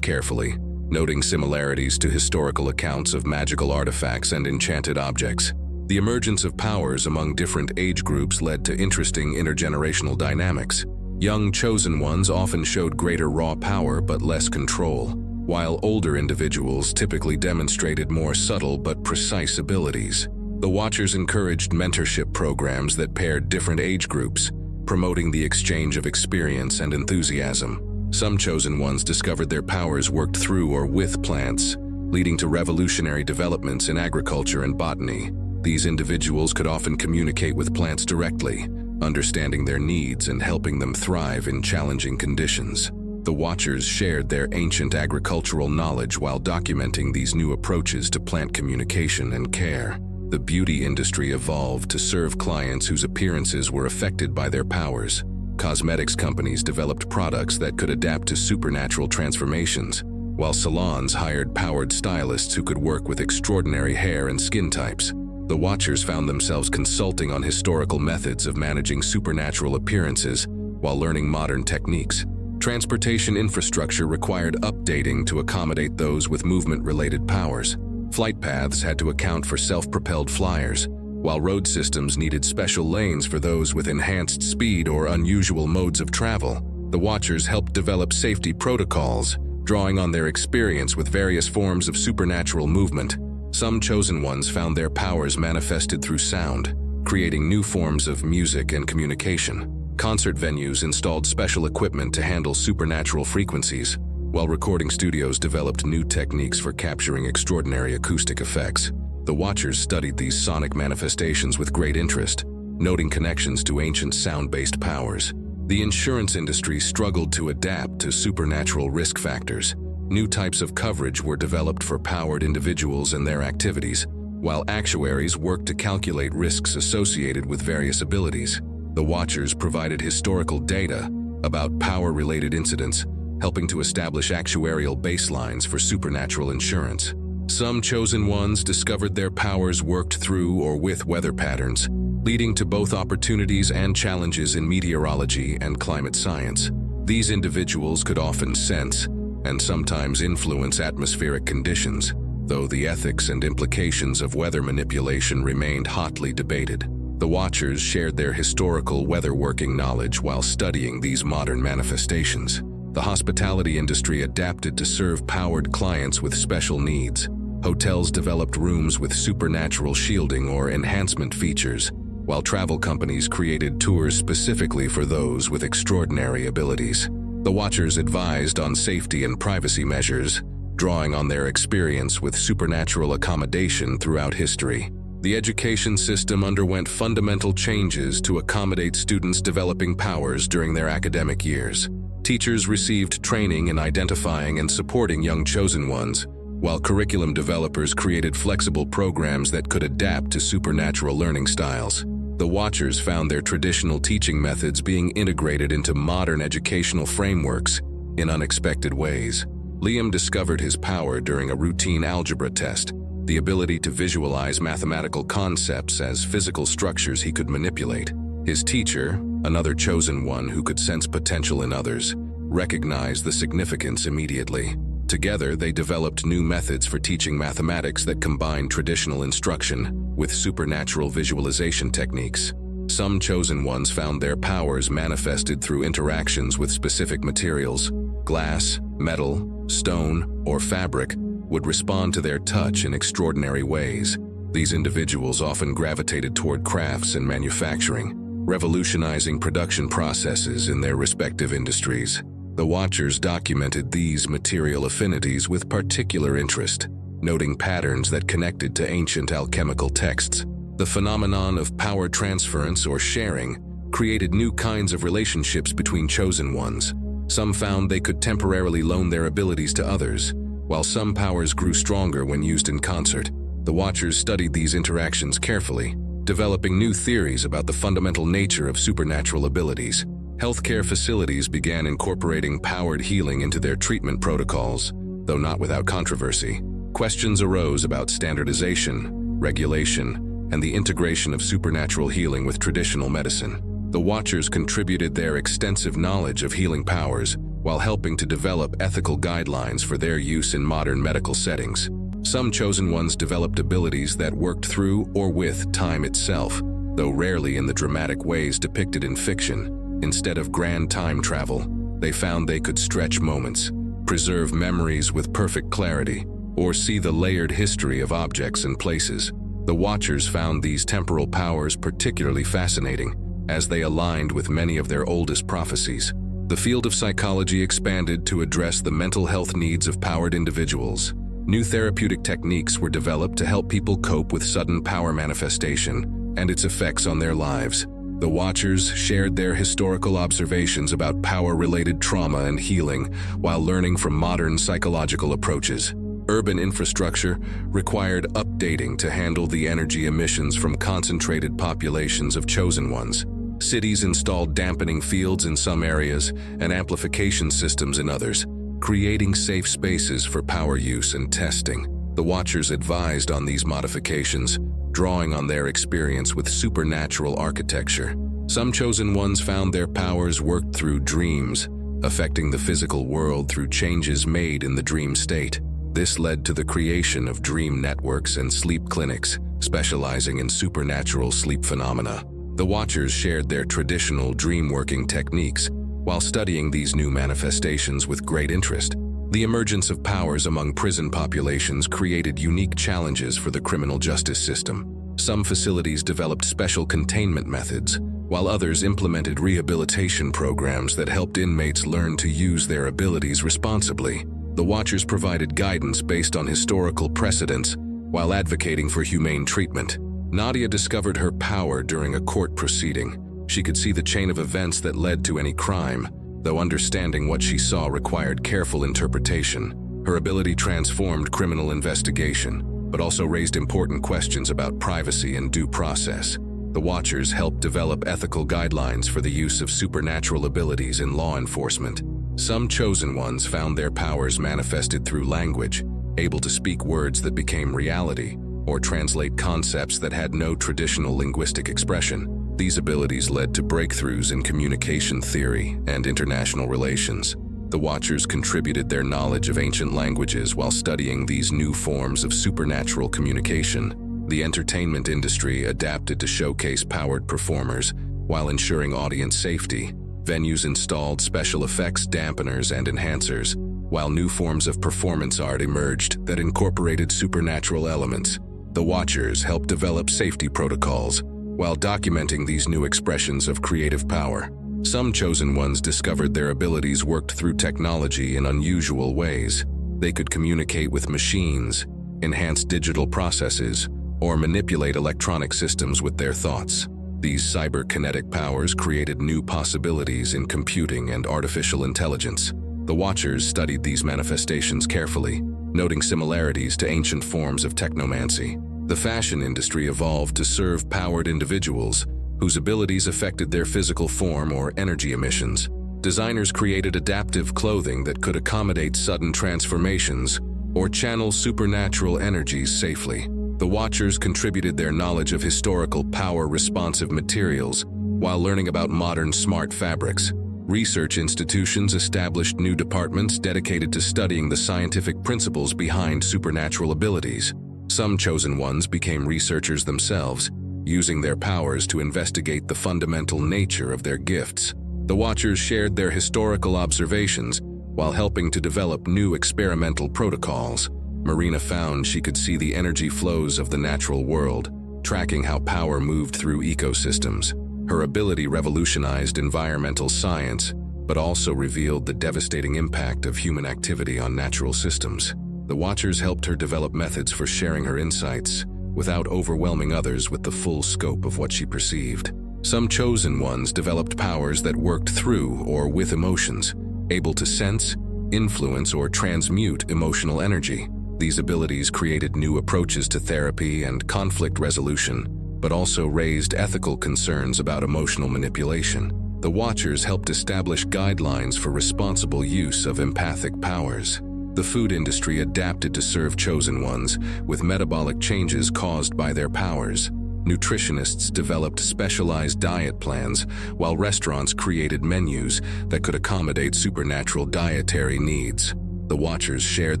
carefully, noting similarities to historical accounts of magical artifacts and enchanted objects. The emergence of powers among different age groups led to interesting intergenerational dynamics. Young chosen ones often showed greater raw power but less control, while older individuals typically demonstrated more subtle but precise abilities. The Watchers encouraged mentorship programs that paired different age groups, promoting the exchange of experience and enthusiasm. Some chosen ones discovered their powers worked through or with plants, leading to revolutionary developments in agriculture and botany. These individuals could often communicate with plants directly, understanding their needs and helping them thrive in challenging conditions. The Watchers shared their ancient agricultural knowledge while documenting these new approaches to plant communication and care. The beauty industry evolved to serve clients whose appearances were affected by their powers. Cosmetics companies developed products that could adapt to supernatural transformations, while salons hired powered stylists who could work with extraordinary hair and skin types. The Watchers found themselves consulting on historical methods of managing supernatural appearances while learning modern techniques. Transportation infrastructure required updating to accommodate those with movement-related powers. Flight paths had to account for self-propelled flyers, while road systems needed special lanes for those with enhanced speed or unusual modes of travel. The Watchers helped develop safety protocols, drawing on their experience with various forms of supernatural movement. Some chosen ones found their powers manifested through sound, creating new forms of music and communication. Concert venues installed special equipment to handle supernatural frequencies, while recording studios developed new techniques for capturing extraordinary acoustic effects. The Watchers studied these sonic manifestations with great interest, noting connections to ancient sound-based powers. The insurance industry struggled to adapt to supernatural risk factors. New types of coverage were developed for powered individuals and their activities, while actuaries worked to calculate risks associated with various abilities. The Watchers provided historical data about power-related incidents, helping to establish actuarial baselines for supernatural insurance. Some chosen ones discovered their powers worked through or with weather patterns, leading to both opportunities and challenges in meteorology and climate science. These individuals could often sense and sometimes influence atmospheric conditions, though the ethics and implications of weather manipulation remained hotly debated. The Watchers shared their historical weather-working knowledge while studying these modern manifestations. The hospitality industry adapted to serve powered clients with special needs. Hotels developed rooms with supernatural shielding or enhancement features, while travel companies created tours specifically for those with extraordinary abilities. The Watchers advised on safety and privacy measures, drawing on their experience with supernatural accommodation throughout history. The education system underwent fundamental changes to accommodate students developing powers during their academic years. Teachers received training in identifying and supporting young chosen ones, while curriculum developers created flexible programs that could adapt to supernatural learning styles. The Watchers found their traditional teaching methods being integrated into modern educational frameworks in unexpected ways. Liam discovered his power during a routine algebra test, the ability to visualize mathematical concepts as physical structures he could manipulate. His teacher, another chosen one who could sense potential in others, recognized the significance immediately. Together, they developed new methods for teaching mathematics that combined traditional instruction with supernatural visualization techniques. Some chosen ones found their powers manifested through interactions with specific materials. Glass, metal, stone, or fabric would respond to their touch in extraordinary ways. These individuals often gravitated toward crafts and manufacturing, revolutionizing production processes in their respective industries. The Watchers documented these material affinities with particular interest, noting patterns that connected to ancient alchemical texts. The phenomenon of power transference or sharing created new kinds of relationships between chosen ones. Some found they could temporarily loan their abilities to others, while some powers grew stronger when used in concert. The Watchers studied these interactions carefully, developing new theories about the fundamental nature of supernatural abilities. Healthcare facilities began incorporating powered healing into their treatment protocols, though not without controversy. Questions arose about standardization, regulation, and the integration of supernatural healing with traditional medicine. The Watchers contributed their extensive knowledge of healing powers while helping to develop ethical guidelines for their use in modern medical settings. Some chosen ones developed abilities that worked through or with time itself, though rarely in the dramatic ways depicted in fiction. Instead of grand time travel, they found they could stretch moments, preserve memories with perfect clarity, or see the layered history of objects and places. The Watchers found these temporal powers particularly fascinating, as they aligned with many of their oldest prophecies. The field of psychology expanded to address the mental health needs of powered individuals. New therapeutic techniques were developed to help people cope with sudden power manifestation and its effects on their lives. The Watchers shared their historical observations about power-related trauma and healing while learning from modern psychological approaches. Urban infrastructure required updating to handle the energy emissions from concentrated populations of chosen ones. Cities installed dampening fields in some areas and amplification systems in others, creating safe spaces for power use and testing. The Watchers advised on these modifications, drawing on their experience with supernatural architecture. Some chosen ones found their powers worked through dreams, affecting the physical world through changes made in the dream state. This led to the creation of dream networks and sleep clinics, specializing in supernatural sleep phenomena. The Watchers shared their traditional dream-working techniques while studying these new manifestations with great interest. The emergence of powers among prison populations created unique challenges for the criminal justice system. Some facilities developed special containment methods, while others implemented rehabilitation programs that helped inmates learn to use their abilities responsibly. The Watchers provided guidance based on historical precedents while advocating for humane treatment. Nadia discovered her power during a court proceeding. She could see the chain of events that led to any crime, though understanding what she saw required careful interpretation. Her ability transformed criminal investigation, but also raised important questions about privacy and due process. The Watchers helped develop ethical guidelines for the use of supernatural abilities in law enforcement. Some chosen ones found their powers manifested through language, able to speak words that became reality, or translate concepts that had no traditional linguistic expression. These abilities led to breakthroughs in communication theory and international relations. The Watchers contributed their knowledge of ancient languages while studying these new forms of supernatural communication. The entertainment industry adapted to showcase powered performers while ensuring audience safety. Venues installed special effects dampeners and enhancers, while new forms of performance art emerged that incorporated supernatural elements. The Watchers helped develop safety protocols while documenting these new expressions of creative power. Some chosen ones discovered their abilities worked through technology in unusual ways. They could communicate with machines, enhance digital processes, or manipulate electronic systems with their thoughts. These cyberkinetic powers created new possibilities in computing and artificial intelligence. The Watchers studied these manifestations carefully, noting similarities to ancient forms of technomancy. The fashion industry evolved to serve powered individuals whose abilities affected their physical form or energy emissions. Designers created adaptive clothing that could accommodate sudden transformations or channel supernatural energies safely. The Watchers contributed their knowledge of historical power-responsive materials while learning about modern smart fabrics. Research institutions established new departments dedicated to studying the scientific principles behind supernatural abilities. Some chosen ones became researchers themselves, using their powers to investigate the fundamental nature of their gifts. The Watchers shared their historical observations while helping to develop new experimental protocols. Marina found she could see the energy flows of the natural world, tracking how power moved through ecosystems. Her ability revolutionized environmental science, but also revealed the devastating impact of human activity on natural systems. The Watchers helped her develop methods for sharing her insights without overwhelming others with the full scope of what she perceived. Some chosen ones developed powers that worked through or with emotions, able to sense, influence, or transmute emotional energy. These abilities created new approaches to therapy and conflict resolution, but also raised ethical concerns about emotional manipulation. The Watchers helped establish guidelines for responsible use of empathic powers. The food industry adapted to serve chosen ones with metabolic changes caused by their powers. Nutritionists developed specialized diet plans, while restaurants created menus that could accommodate supernatural dietary needs. The Watchers shared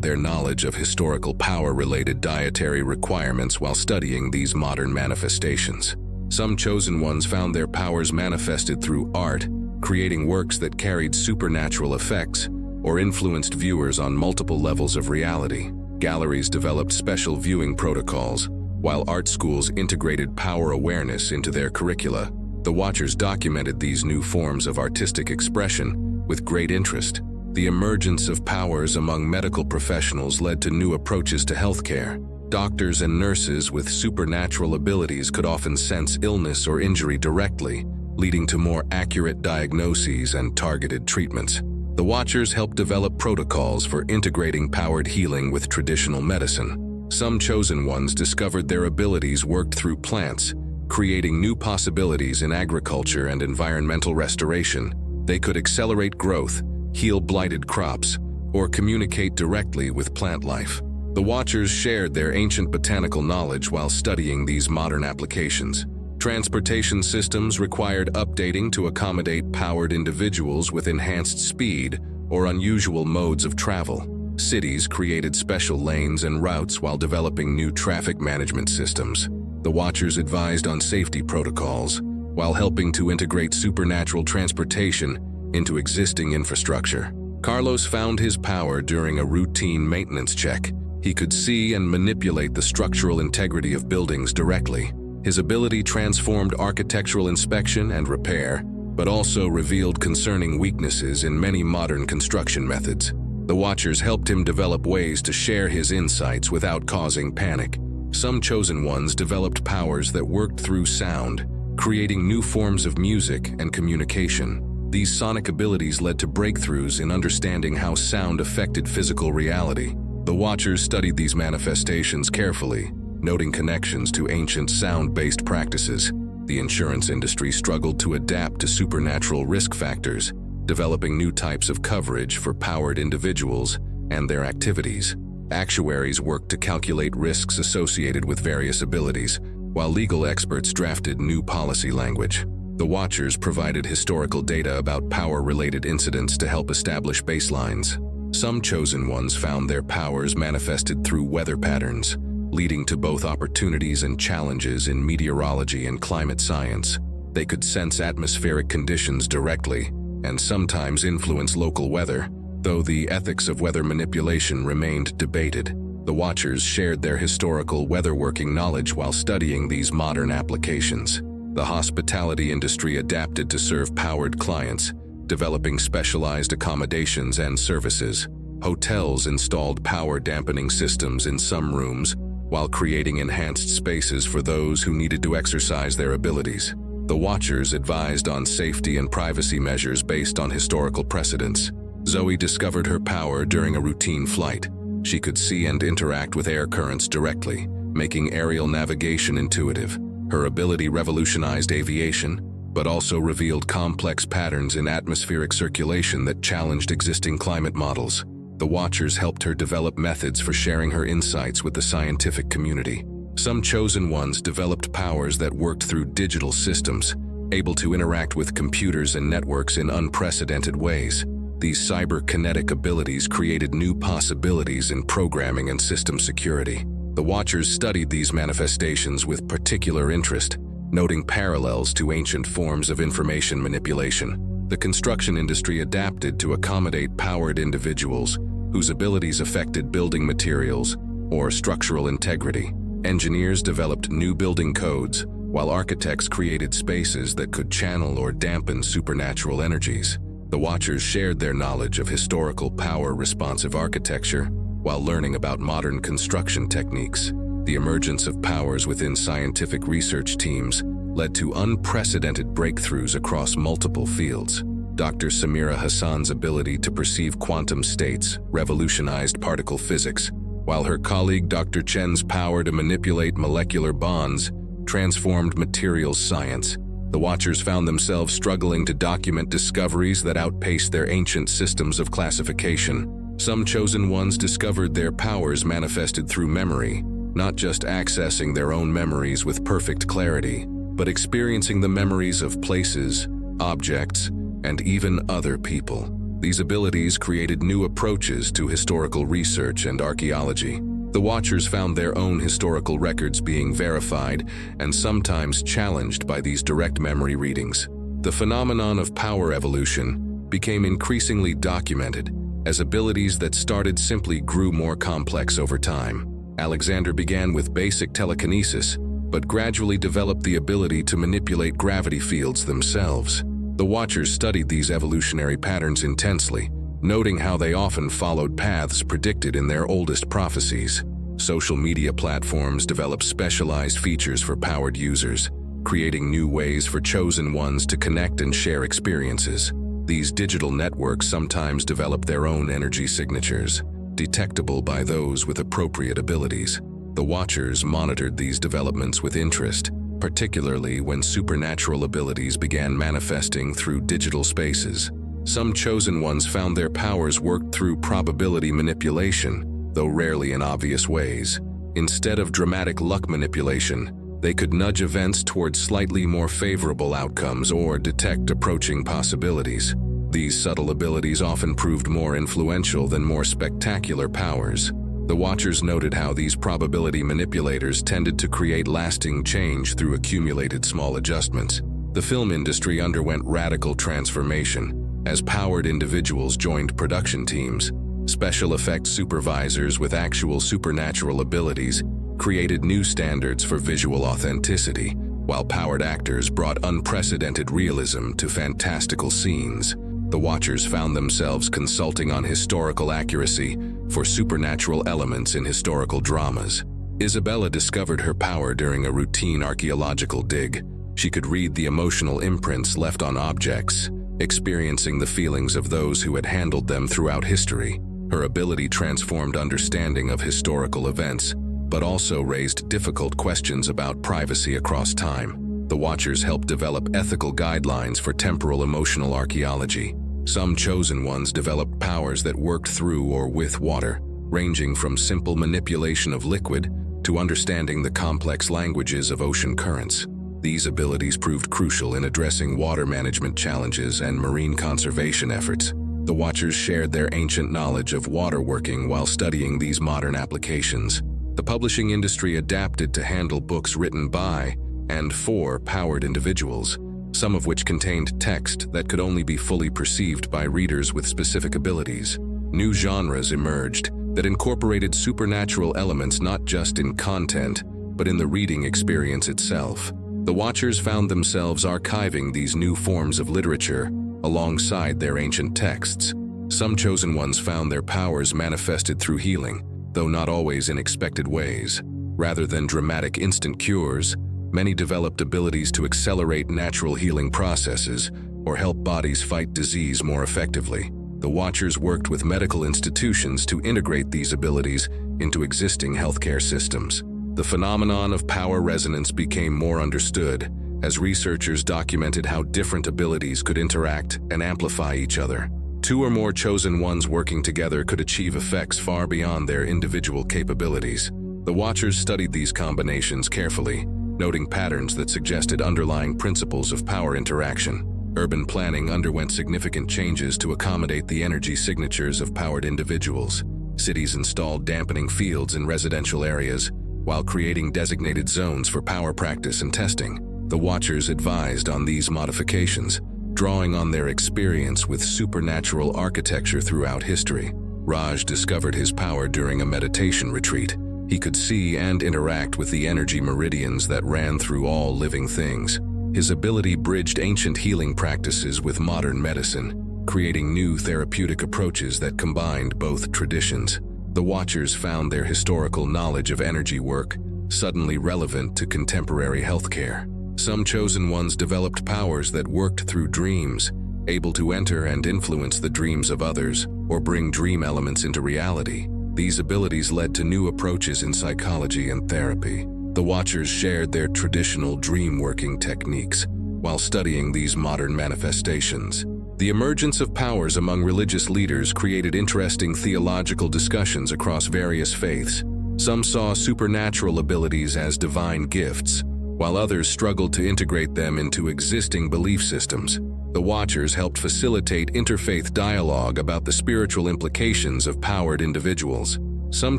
their knowledge of historical power-related dietary requirements while studying these modern manifestations. Some chosen ones found their powers manifested through art, creating works that carried supernatural effects or influenced viewers on multiple levels of reality. Galleries developed special viewing protocols, while art schools integrated power awareness into their curricula. The Watchers documented these new forms of artistic expression with great interest. The emergence of powers among medical professionals led to new approaches to healthcare. Doctors and nurses with supernatural abilities could often sense illness or injury directly, leading to more accurate diagnoses and targeted treatments. The Watchers helped develop protocols for integrating powered healing with traditional medicine. Some chosen ones discovered their abilities worked through plants, creating new possibilities in agriculture and environmental restoration. They could accelerate growth, heal blighted crops, or communicate directly with plant life. The Watchers shared their ancient botanical knowledge while studying these modern applications. Transportation systems required updating to accommodate powered individuals with enhanced speed or unusual modes of travel. Cities created special lanes and routes while developing new traffic management systems. The Watchers advised on safety protocols while helping to integrate supernatural transportation into existing infrastructure. Carlos found his power during a routine maintenance check. He could see and manipulate the structural integrity of buildings directly. His ability transformed architectural inspection and repair, but also revealed concerning weaknesses in many modern construction methods. The Watchers helped him develop ways to share his insights without causing panic. Some chosen ones developed powers that worked through sound, creating new forms of music and communication. These sonic abilities led to breakthroughs in understanding how sound affected physical reality. The Watchers studied these manifestations carefully, noting connections to ancient sound-based practices. The insurance industry struggled to adapt to supernatural risk factors, developing new types of coverage for powered individuals and their activities. Actuaries worked to calculate risks associated with various abilities, while legal experts drafted new policy language. The Watchers provided historical data about power-related incidents to help establish baselines. Some chosen ones found their powers manifested through weather patterns, leading to both opportunities and challenges in meteorology and climate science. They could sense atmospheric conditions directly and sometimes influence local weather, though the ethics of weather manipulation remained debated. The Watchers shared their historical weatherworking knowledge while studying these modern applications. The hospitality industry adapted to serve powered clients, developing specialized accommodations and services. Hotels installed power-dampening systems in some rooms, while creating enhanced spaces for those who needed to exercise their abilities. The Watchers advised on safety and privacy measures based on historical precedents. Zoe discovered her power during a routine flight. She could see and interact with air currents directly, making aerial navigation intuitive. Her ability revolutionized aviation, but also revealed complex patterns in atmospheric circulation that challenged existing climate models. The Watchers helped her develop methods for sharing her insights with the scientific community. Some chosen ones developed powers that worked through digital systems, able to interact with computers and networks in unprecedented ways. These cyberkinetic abilities created new possibilities in programming and system security. The Watchers studied these manifestations with particular interest, noting parallels to ancient forms of information manipulation. The construction industry adapted to accommodate powered individuals whose abilities affected building materials or structural integrity. Engineers developed new building codes, while architects created spaces that could channel or dampen supernatural energies. The Watchers shared their knowledge of historical power-responsive architecture while learning about modern construction techniques. The emergence of powers within scientific research teams led to unprecedented breakthroughs across multiple fields. Dr. Samira Hassan's ability to perceive quantum states revolutionized particle physics, while her colleague Dr. Chen's power to manipulate molecular bonds transformed materials science. The Watchers found themselves struggling to document discoveries that outpaced their ancient systems of classification. Some chosen ones discovered their powers manifested through memory, not just accessing their own memories with perfect clarity, but experiencing the memories of places, objects, and even other people. These abilities created new approaches to historical research and archaeology. The Watchers found their own historical records being verified and sometimes challenged by these direct memory readings. The phenomenon of power evolution became increasingly documented as abilities that started simply grew more complex over time. Alexander began with basic telekinesis, but gradually developed the ability to manipulate gravity fields themselves. The Watchers studied these evolutionary patterns intensely, noting how they often followed paths predicted in their oldest prophecies. Social media platforms developed specialized features for powered users, creating new ways for chosen ones to connect and share experiences. These digital networks sometimes develop their own energy signatures, detectable by those with appropriate abilities. The Watchers monitored these developments with interest, particularly when supernatural abilities began manifesting through digital spaces. Some chosen ones found their powers worked through probability manipulation, though rarely in obvious ways. Instead of dramatic luck manipulation, they could nudge events towards slightly more favorable outcomes or detect approaching possibilities. These subtle abilities often proved more influential than more spectacular powers. The Watchers noted how these probability manipulators tended to create lasting change through accumulated small adjustments. The film industry underwent radical transformation as powered individuals joined production teams. Special effects supervisors with actual supernatural abilities created new standards for visual authenticity, while powered actors brought unprecedented realism to fantastical scenes. The Watchers found themselves consulting on historical accuracy for supernatural elements in historical dramas. Isabella discovered her power during a routine archaeological dig. She could read the emotional imprints left on objects, experiencing the feelings of those who had handled them throughout history. Her ability transformed understanding of historical events, but also raised difficult questions about privacy across time. The Watchers helped develop ethical guidelines for temporal emotional archaeology. Some chosen ones developed powers that worked through or with water, ranging from simple manipulation of liquid to understanding the complex languages of ocean currents. These abilities proved crucial in addressing water management challenges and marine conservation efforts. The Watchers shared their ancient knowledge of water working while studying these modern applications. The publishing industry adapted to handle books written by and for powered individuals, some of which contained text that could only be fully perceived by readers with specific abilities. New genres emerged that incorporated supernatural elements not just in content, but in the reading experience itself. The Watchers found themselves archiving these new forms of literature alongside their ancient texts. Some chosen ones found their powers manifested through healing, though not always in expected ways. Rather than dramatic instant cures, many developed abilities to accelerate natural healing processes or help bodies fight disease more effectively. The Watchers worked with medical institutions to integrate these abilities into existing healthcare systems. The phenomenon of power resonance became more understood as researchers documented how different abilities could interact and amplify each other. Two or more chosen ones working together could achieve effects far beyond their individual capabilities. The Watchers studied these combinations carefully, noting patterns that suggested underlying principles of power interaction. Urban planning underwent significant changes to accommodate the energy signatures of powered individuals. Cities installed dampening fields in residential areas, while creating designated zones for power practice and testing. The Watchers advised on these modifications, drawing on their experience with supernatural architecture throughout history. Raj discovered his power during a meditation retreat. He could see and interact with the energy meridians that ran through all living things. His ability bridged ancient healing practices with modern medicine, creating new therapeutic approaches that combined both traditions. The Watchers found their historical knowledge of energy work suddenly relevant to contemporary healthcare. Some chosen ones developed powers that worked through dreams, able to enter and influence the dreams of others or bring dream elements into reality. These abilities led to new approaches in psychology and therapy. The Watchers shared their traditional dream-working techniques while studying these modern manifestations. The emergence of powers among religious leaders created interesting theological discussions across various faiths. Some saw supernatural abilities as divine gifts, while others struggled to integrate them into existing belief systems. The Watchers helped facilitate interfaith dialogue about the spiritual implications of powered individuals. Some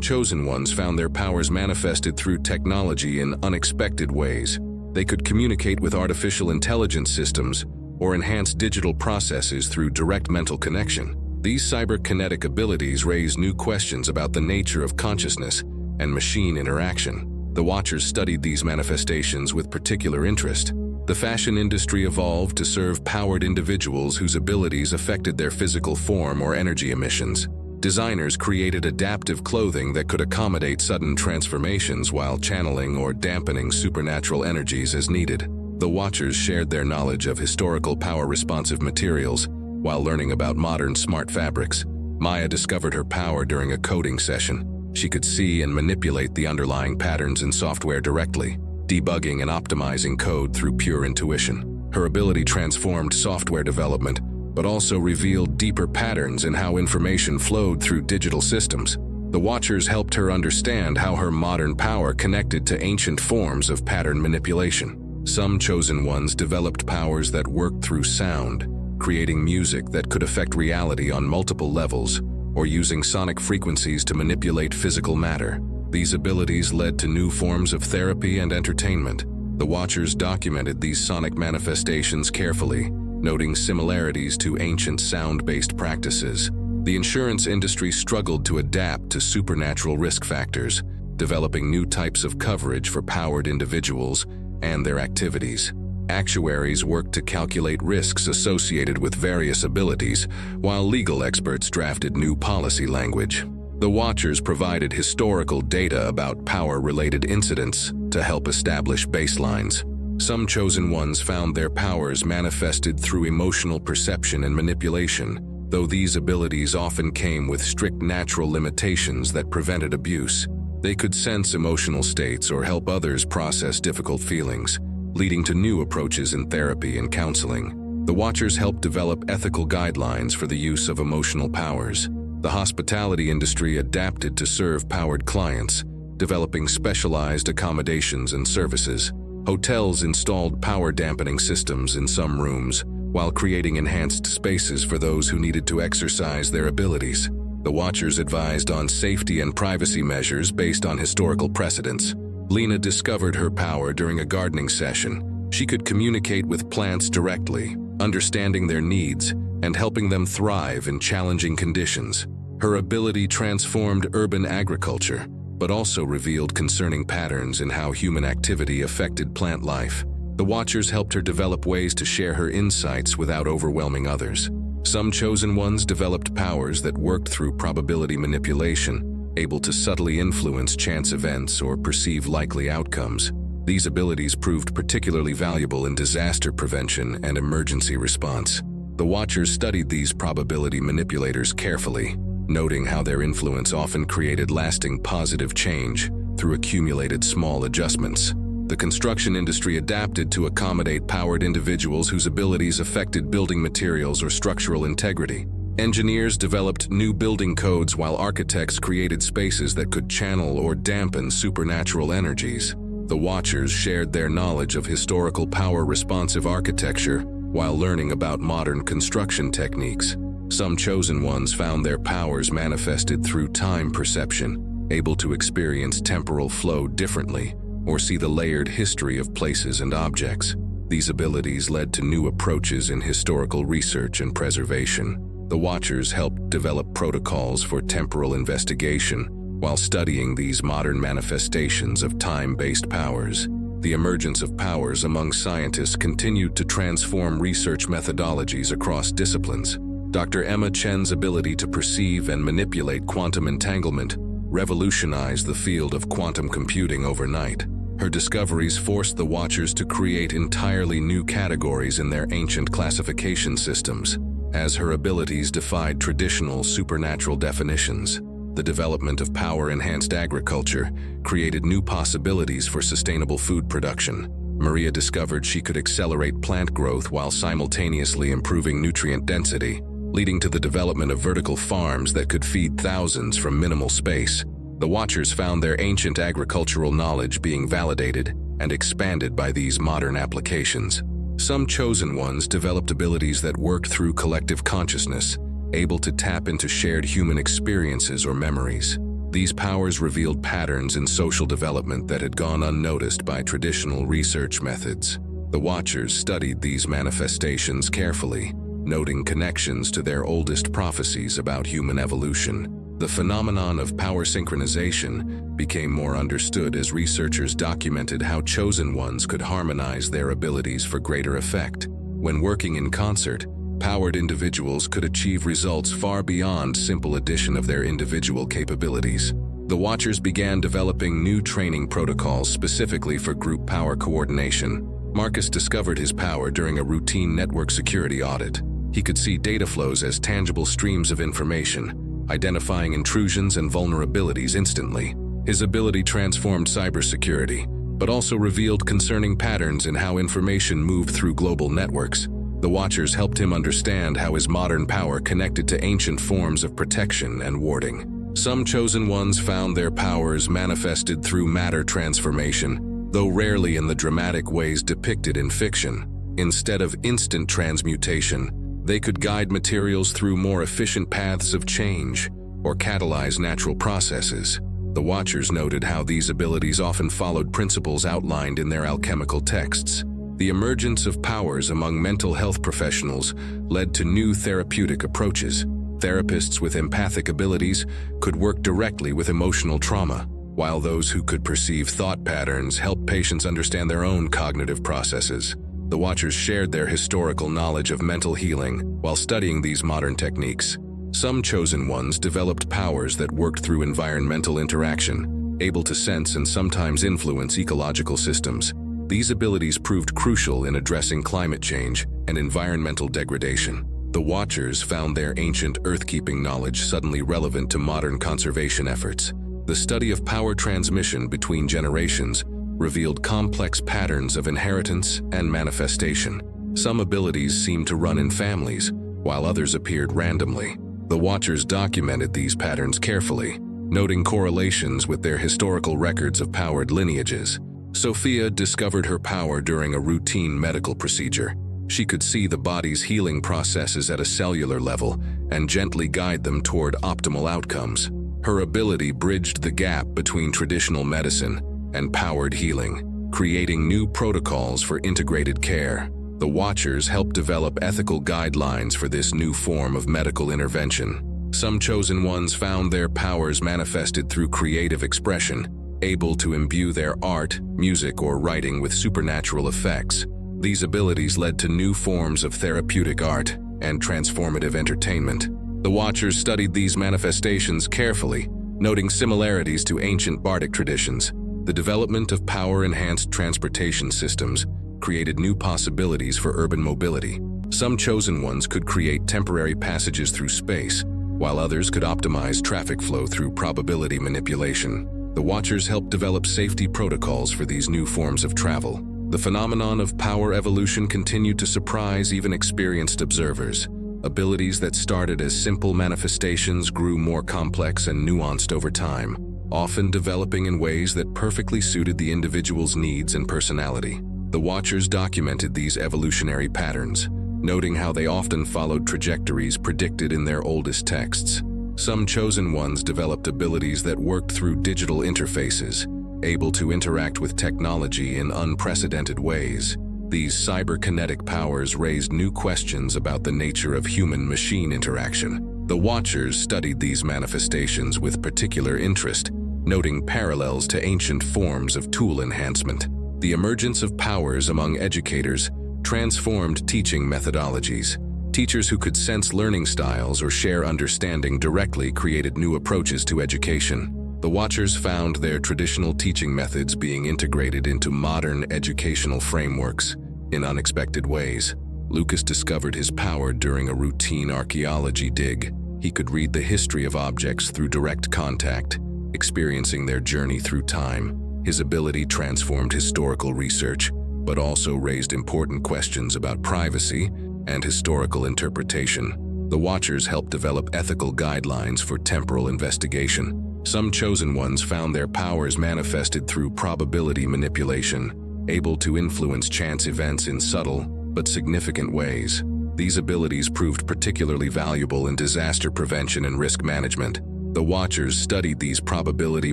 chosen ones found their powers manifested through technology in unexpected ways. They could communicate with artificial intelligence systems or enhance digital processes through direct mental connection. These cyberkinetic abilities raise new questions about the nature of consciousness and machine interaction. The Watchers studied these manifestations with particular interest. The fashion industry evolved to serve powered individuals whose abilities affected their physical form or energy emissions. Designers created adaptive clothing that could accommodate sudden transformations while channeling or dampening supernatural energies as needed. The Watchers shared their knowledge of historical power-responsive materials while learning about modern smart fabrics. Maya discovered her power during a coding session. She could see and manipulate the underlying patterns in software directly, debugging and optimizing code through pure intuition. Her ability transformed software development, but also revealed deeper patterns in how information flowed through digital systems. The Watchers helped her understand how her modern power connected to ancient forms of pattern manipulation. Some chosen ones developed powers that worked through sound, creating music that could affect reality on multiple levels, or using sonic frequencies to manipulate physical matter. These abilities led to new forms of therapy and entertainment. The Watchers documented these sonic manifestations carefully, noting similarities to ancient sound-based practices. The insurance industry struggled to adapt to supernatural risk factors, developing new types of coverage for powered individuals and their activities. Actuaries worked to calculate risks associated with various abilities, while legal experts drafted new policy language. The Watchers provided historical data about power-related incidents to help establish baselines. Some chosen ones found their powers manifested through emotional perception and manipulation, though these abilities often came with strict natural limitations that prevented abuse. They could sense emotional states or help others process difficult feelings, leading to new approaches in therapy and counseling. The Watchers helped develop ethical guidelines for the use of emotional powers. The hospitality industry adapted to serve powered clients, developing specialized accommodations and services. Hotels installed power dampening systems in some rooms, while creating enhanced spaces for those who needed to exercise their abilities. The Watchers advised on safety and privacy measures based on historical precedents. Lena discovered her power during a gardening session. She could communicate with plants directly, understanding their needs and helping them thrive in challenging conditions. Her ability transformed urban agriculture, but also revealed concerning patterns in how human activity affected plant life. The Watchers helped her develop ways to share her insights without overwhelming others. Some chosen ones developed powers that worked through probability manipulation, able to subtly influence chance events or perceive likely outcomes. These abilities proved particularly valuable in disaster prevention and emergency response. The Watchers studied these probability manipulators carefully, noting how their influence often created lasting positive change through accumulated small adjustments. The construction industry adapted to accommodate powered individuals whose abilities affected building materials or structural integrity. Engineers developed new building codes while architects created spaces that could channel or dampen supernatural energies. The Watchers shared their knowledge of historical power-responsive architecture while learning about modern construction techniques. Some chosen ones found their powers manifested through time perception, able to experience temporal flow differently or see the layered history of places and objects. These abilities led to new approaches in historical research and preservation. The Watchers helped develop protocols for temporal investigation while studying these modern manifestations of time-based powers. The emergence of powers among scientists continued to transform research methodologies across disciplines. Dr. Emma Chen's ability to perceive and manipulate quantum entanglement revolutionized the field of quantum computing overnight. Her discoveries forced the Watchers to create entirely new categories in their ancient classification systems, as her abilities defied traditional supernatural definitions. The development of power-enhanced agriculture created new possibilities for sustainable food production. Maria discovered she could accelerate plant growth while simultaneously improving nutrient density, leading to the development of vertical farms that could feed thousands from minimal space. The Watchers found their ancient agricultural knowledge being validated and expanded by these modern applications. Some chosen ones developed abilities that worked through collective consciousness, able to tap into shared human experiences or memories. These powers revealed patterns in social development that had gone unnoticed by traditional research methods. The Watchers studied these manifestations carefully, noting connections to their oldest prophecies about human evolution. The phenomenon of power synchronization became more understood as researchers documented how chosen ones could harmonize their abilities for greater effect. When working in concert, powered individuals could achieve results far beyond simple addition of their individual capabilities. The Watchers began developing new training protocols specifically for group power coordination. Marcus discovered his power during a routine network security audit. He could see data flows as tangible streams of information, identifying intrusions and vulnerabilities instantly. His ability transformed cybersecurity, but also revealed concerning patterns in how information moved through global networks. The Watchers helped him understand how his modern power connected to ancient forms of protection and warding. Some chosen ones found their powers manifested through matter transformation, though rarely in the dramatic ways depicted in fiction. Instead of instant transmutation, they could guide materials through more efficient paths of change or catalyze natural processes. The Watchers noted how these abilities often followed principles outlined in their alchemical texts. The emergence of powers among mental health professionals led to new therapeutic approaches. Therapists with empathic abilities could work directly with emotional trauma, while those who could perceive thought patterns helped patients understand their own cognitive processes. The Watchers shared their historical knowledge of mental healing while studying these modern techniques. Some chosen ones developed powers that worked through environmental interaction, able to sense and sometimes influence ecological systems. These abilities proved crucial in addressing climate change and environmental degradation. The Watchers found their ancient earth-keeping knowledge suddenly relevant to modern conservation efforts. The study of power transmission between generations revealed complex patterns of inheritance and manifestation. Some abilities seemed to run in families, while others appeared randomly. The Watchers documented these patterns carefully, noting correlations with their historical records of powered lineages. Sophia discovered her power during a routine medical procedure. She could see the body's healing processes at a cellular level and gently guide them toward optimal outcomes. Her ability bridged the gap between traditional medicine and powered healing, creating new protocols for integrated care. The Watchers helped develop ethical guidelines for this new form of medical intervention. Some chosen ones found their powers manifested through creative expression, able to imbue their art, music, or writing with supernatural effects. These abilities led to new forms of therapeutic art and transformative entertainment. The Watchers studied these manifestations carefully, noting similarities to ancient bardic traditions. The development of power-enhanced transportation systems created new possibilities for urban mobility. Some chosen ones could create temporary passages through space, while others could optimize traffic flow through probability manipulation. The Watchers helped develop safety protocols for these new forms of travel. The phenomenon of power evolution continued to surprise even experienced observers. Abilities that started as simple manifestations grew more complex and nuanced over time, often developing in ways that perfectly suited the individual's needs and personality. The Watchers documented these evolutionary patterns, noting how they often followed trajectories predicted in their oldest texts. Some chosen ones developed abilities that worked through digital interfaces, able to interact with technology in unprecedented ways. These cyberkinetic powers raised new questions about the nature of human-machine interaction. The Watchers studied these manifestations with particular interest, noting parallels to ancient forms of tool enhancement. The emergence of powers among educators transformed teaching methodologies. Teachers who could sense learning styles or share understanding directly created new approaches to education. The Watchers found their traditional teaching methods being integrated into modern educational frameworks in unexpected ways. Lucas discovered his power during a routine archaeology dig. He could read the history of objects through direct contact, experiencing their journey through time. His ability transformed historical research, but also raised important questions about privacy and historical interpretation. The Watchers helped develop ethical guidelines for temporal investigation. Some chosen ones found their powers manifested through probability manipulation, able to influence chance events in subtle but significant ways. These abilities proved particularly valuable in disaster prevention and risk management. The Watchers studied these probability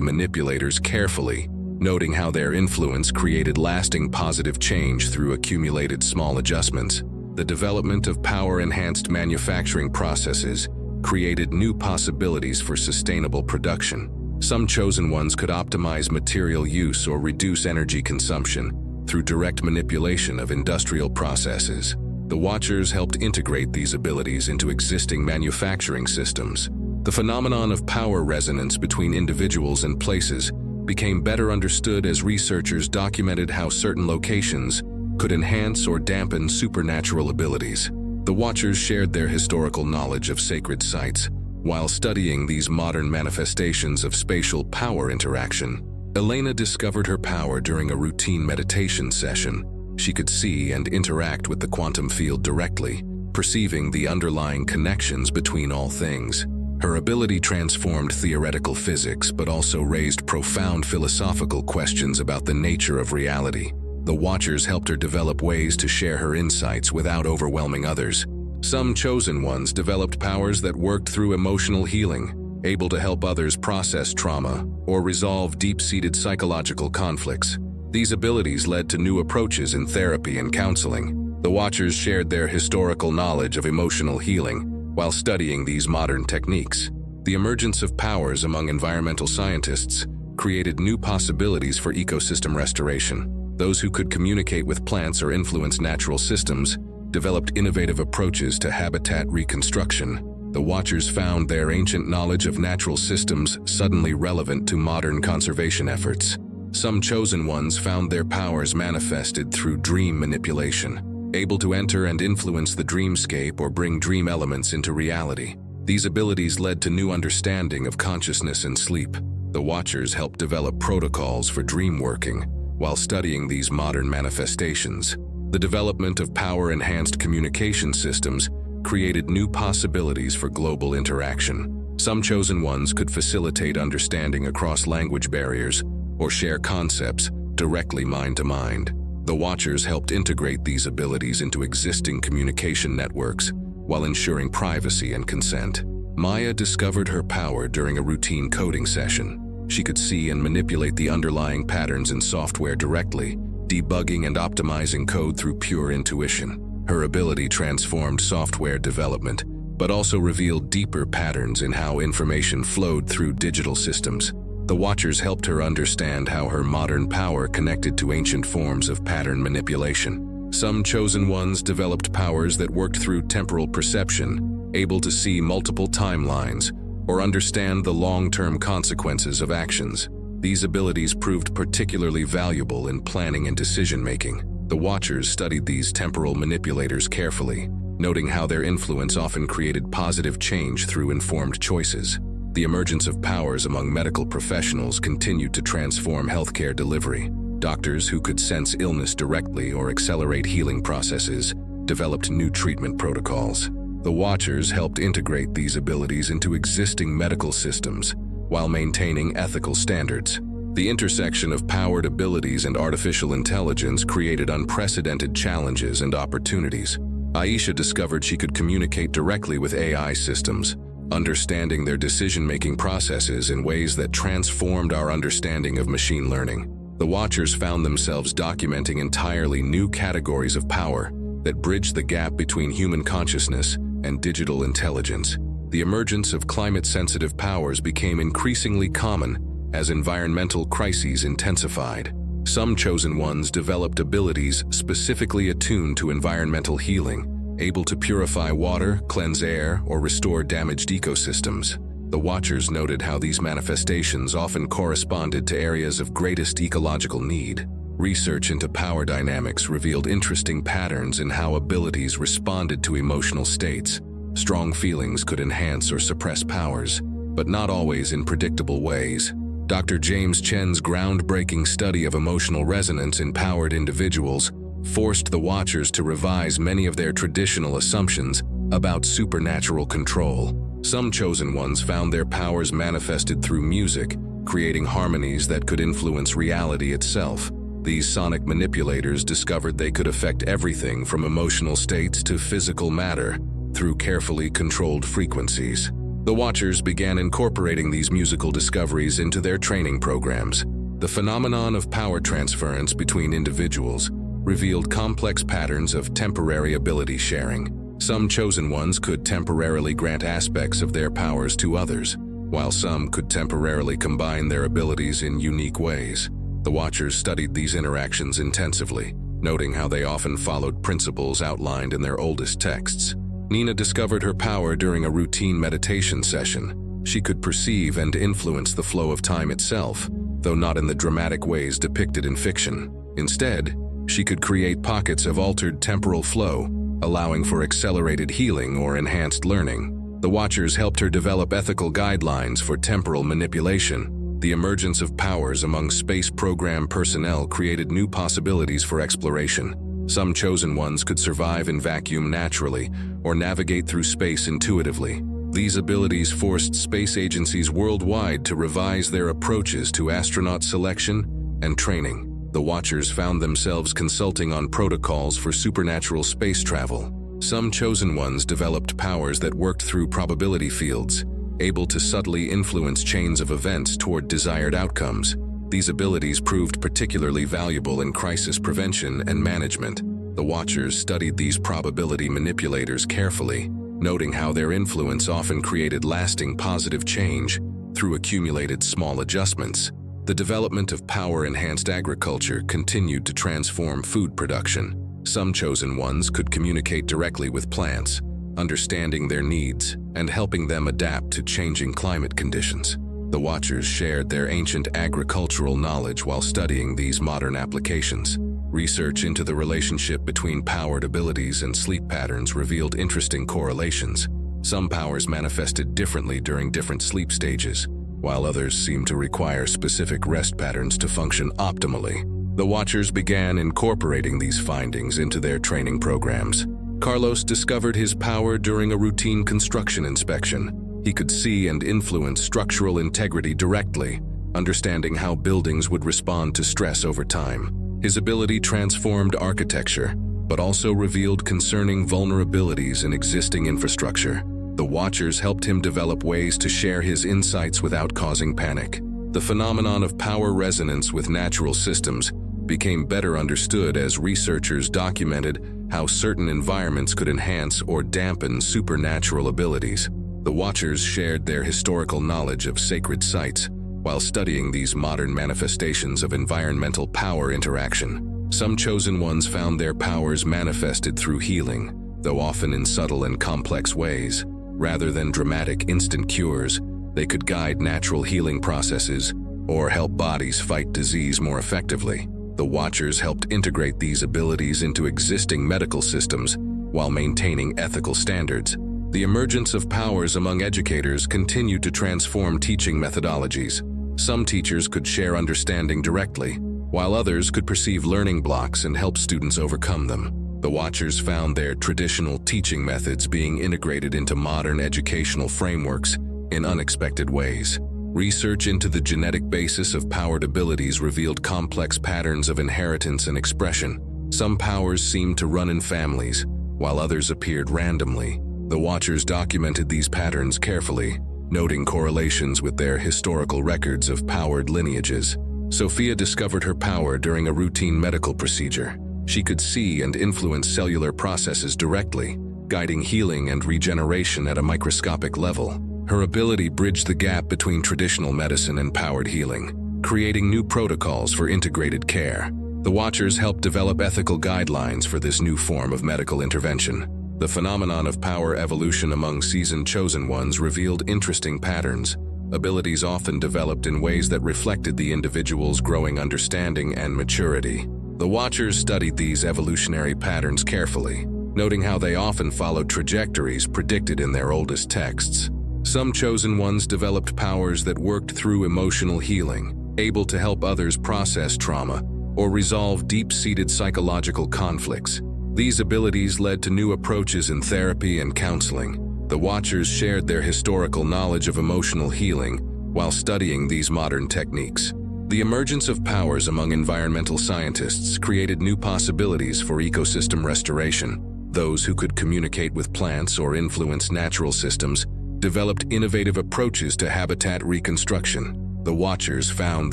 manipulators carefully, noting how their influence created lasting positive change through accumulated small adjustments. The development of power-enhanced manufacturing processes created new possibilities for sustainable production. Some chosen ones could optimize material use or reduce energy consumption through direct manipulation of industrial processes. The Watchers helped integrate these abilities into existing manufacturing systems. The phenomenon of power resonance between individuals and places became better understood as researchers documented how certain locations could enhance or dampen supernatural abilities. The Watchers shared their historical knowledge of sacred sites while studying these modern manifestations of spatial power interaction. Elena discovered her power during a routine meditation session. She could see and interact with the quantum field directly, perceiving the underlying connections between all things. Her ability transformed theoretical physics but also raised profound philosophical questions about the nature of reality. The Watchers helped her develop ways to share her insights without overwhelming others. Some chosen ones developed powers that worked through emotional healing, able to help others process trauma or resolve deep-seated psychological conflicts. These abilities led to new approaches in therapy and counseling. The Watchers shared their historical knowledge of emotional healing while studying these modern techniques. The emergence of powers among environmental scientists created new possibilities for ecosystem restoration. Those who could communicate with plants or influence natural systems developed innovative approaches to habitat reconstruction. The Watchers found their ancient knowledge of natural systems suddenly relevant to modern conservation efforts. Some chosen ones found their powers manifested through dream manipulation, able to enter and influence the dreamscape or bring dream elements into reality. These abilities led to new understanding of consciousness and sleep. The Watchers helped develop protocols for dream working while studying these modern manifestations. The development of power-enhanced communication systems created new possibilities for global interaction. Some chosen ones could facilitate understanding across language barriers or share concepts directly mind-to-mind. The Watchers helped integrate these abilities into existing communication networks while ensuring privacy and consent. Maya discovered her power during a routine coding session. She could see and manipulate the underlying patterns in software directly, debugging and optimizing code through pure intuition. Her ability transformed software development, but also revealed deeper patterns in how information flowed through digital systems. The Watchers helped her understand how her modern power connected to ancient forms of pattern manipulation. Some chosen ones developed powers that worked through temporal perception, able to see multiple timelines or understand the long-term consequences of actions. These abilities proved particularly valuable in planning and decision-making. The Watchers studied these temporal manipulators carefully, noting how their influence often created positive change through informed choices. The emergence of powers among medical professionals continued to transform healthcare delivery. Doctors who could sense illness directly or accelerate healing processes developed new treatment protocols. The Watchers helped integrate these abilities into existing medical systems while maintaining ethical standards. The intersection of powered abilities and artificial intelligence created unprecedented challenges and opportunities. Aisha discovered she could communicate directly with AI systems, understanding their decision-making processes in ways that transformed our understanding of machine learning. The Watchers found themselves documenting entirely new categories of power that bridged the gap between human consciousness and digital intelligence. The emergence of climate-sensitive powers became increasingly common as environmental crises intensified. Some chosen ones developed abilities specifically attuned to environmental healing, able to purify water, cleanse air, or restore damaged ecosystems. The Watchers noted how these manifestations often corresponded to areas of greatest ecological need. Research into power dynamics revealed interesting patterns in how abilities responded to emotional states. Strong feelings could enhance or suppress powers, but not always in predictable ways. Dr. James Chen's groundbreaking study of emotional resonance in powered individuals forced the Watchers to revise many of their traditional assumptions about supernatural control. Some chosen ones found their powers manifested through music, creating harmonies that could influence reality itself. These sonic manipulators discovered they could affect everything from emotional states to physical matter through carefully controlled frequencies. The Watchers began incorporating these musical discoveries into their training programs. The phenomenon of power transference between individuals revealed complex patterns of temporary ability sharing. Some chosen ones could temporarily grant aspects of their powers to others, while some could temporarily combine their abilities in unique ways. The Watchers studied these interactions intensively, noting how they often followed principles outlined in their oldest texts. Nina discovered her power during a routine meditation session. She could perceive and influence the flow of time itself, though not in the dramatic ways depicted in fiction. Instead, she could create pockets of altered temporal flow, allowing for accelerated healing or enhanced learning. The Watchers helped her develop ethical guidelines for temporal manipulation. The emergence of powers among space program personnel created new possibilities for exploration. Some chosen ones could survive in vacuum naturally or navigate through space intuitively. These abilities forced space agencies worldwide to revise their approaches to astronaut selection and training. The Watchers found themselves consulting on protocols for supernatural space travel. Some chosen ones developed powers that worked through probability fields, able to subtly influence chains of events toward desired outcomes. These abilities proved particularly valuable in crisis prevention and management. The Watchers studied these probability manipulators carefully, noting how their influence often created lasting positive change through accumulated small adjustments. The development of power-enhanced agriculture continued to transform food production. Some chosen ones could communicate directly with plants, understanding their needs and helping them adapt to changing climate conditions. The Watchers shared their ancient agricultural knowledge while studying these modern applications. Research into the relationship between powered abilities and sleep patterns revealed interesting correlations. Some powers manifested differently during different sleep stages, while others seemed to require specific rest patterns to function optimally. The Watchers began incorporating these findings into their training programs. Carlos discovered his power during a routine construction inspection. He could see and influence structural integrity directly, understanding how buildings would respond to stress over time. His ability transformed architecture, but also revealed concerning vulnerabilities in existing infrastructure. The Watchers helped him develop ways to share his insights without causing panic. The phenomenon of power resonance with natural systems became better understood as researchers documented how certain environments could enhance or dampen supernatural abilities. The Watchers shared their historical knowledge of sacred sites while studying these modern manifestations of environmental power interaction. Some chosen ones found their powers manifested through healing, though often in subtle and complex ways. Rather than dramatic instant cures, they could guide natural healing processes or help bodies fight disease more effectively. The Watchers helped integrate these abilities into existing medical systems while maintaining ethical standards. The emergence of powers among educators continued to transform teaching methodologies. Some teachers could share understanding directly, while others could perceive learning blocks and help students overcome them. The Watchers found their traditional teaching methods being integrated into modern educational frameworks in unexpected ways. Research into the genetic basis of powered abilities revealed complex patterns of inheritance and expression. Some powers seemed to run in families, while others appeared randomly. The Watchers documented these patterns carefully, noting correlations with their historical records of powered lineages. Sophia discovered her power during a routine medical procedure. She could see and influence cellular processes directly, guiding healing and regeneration at a microscopic level. Her ability bridged the gap between traditional medicine and powered healing, creating new protocols for integrated care. The Watchers helped develop ethical guidelines for this new form of medical intervention. The phenomenon of power evolution among seasoned chosen ones revealed interesting patterns. Abilities often developed in ways that reflected the individual's growing understanding and maturity. The Watchers studied these evolutionary patterns carefully, noting how they often followed trajectories predicted in their oldest texts. Some chosen ones developed powers that worked through emotional healing, able to help others process trauma or resolve deep-seated psychological conflicts. These abilities led to new approaches in therapy and counseling. The Watchers shared their historical knowledge of emotional healing while studying these modern techniques. The emergence of powers among environmental scientists created new possibilities for ecosystem restoration. Those who could communicate with plants or influence natural systems developed innovative approaches to habitat reconstruction. The Watchers found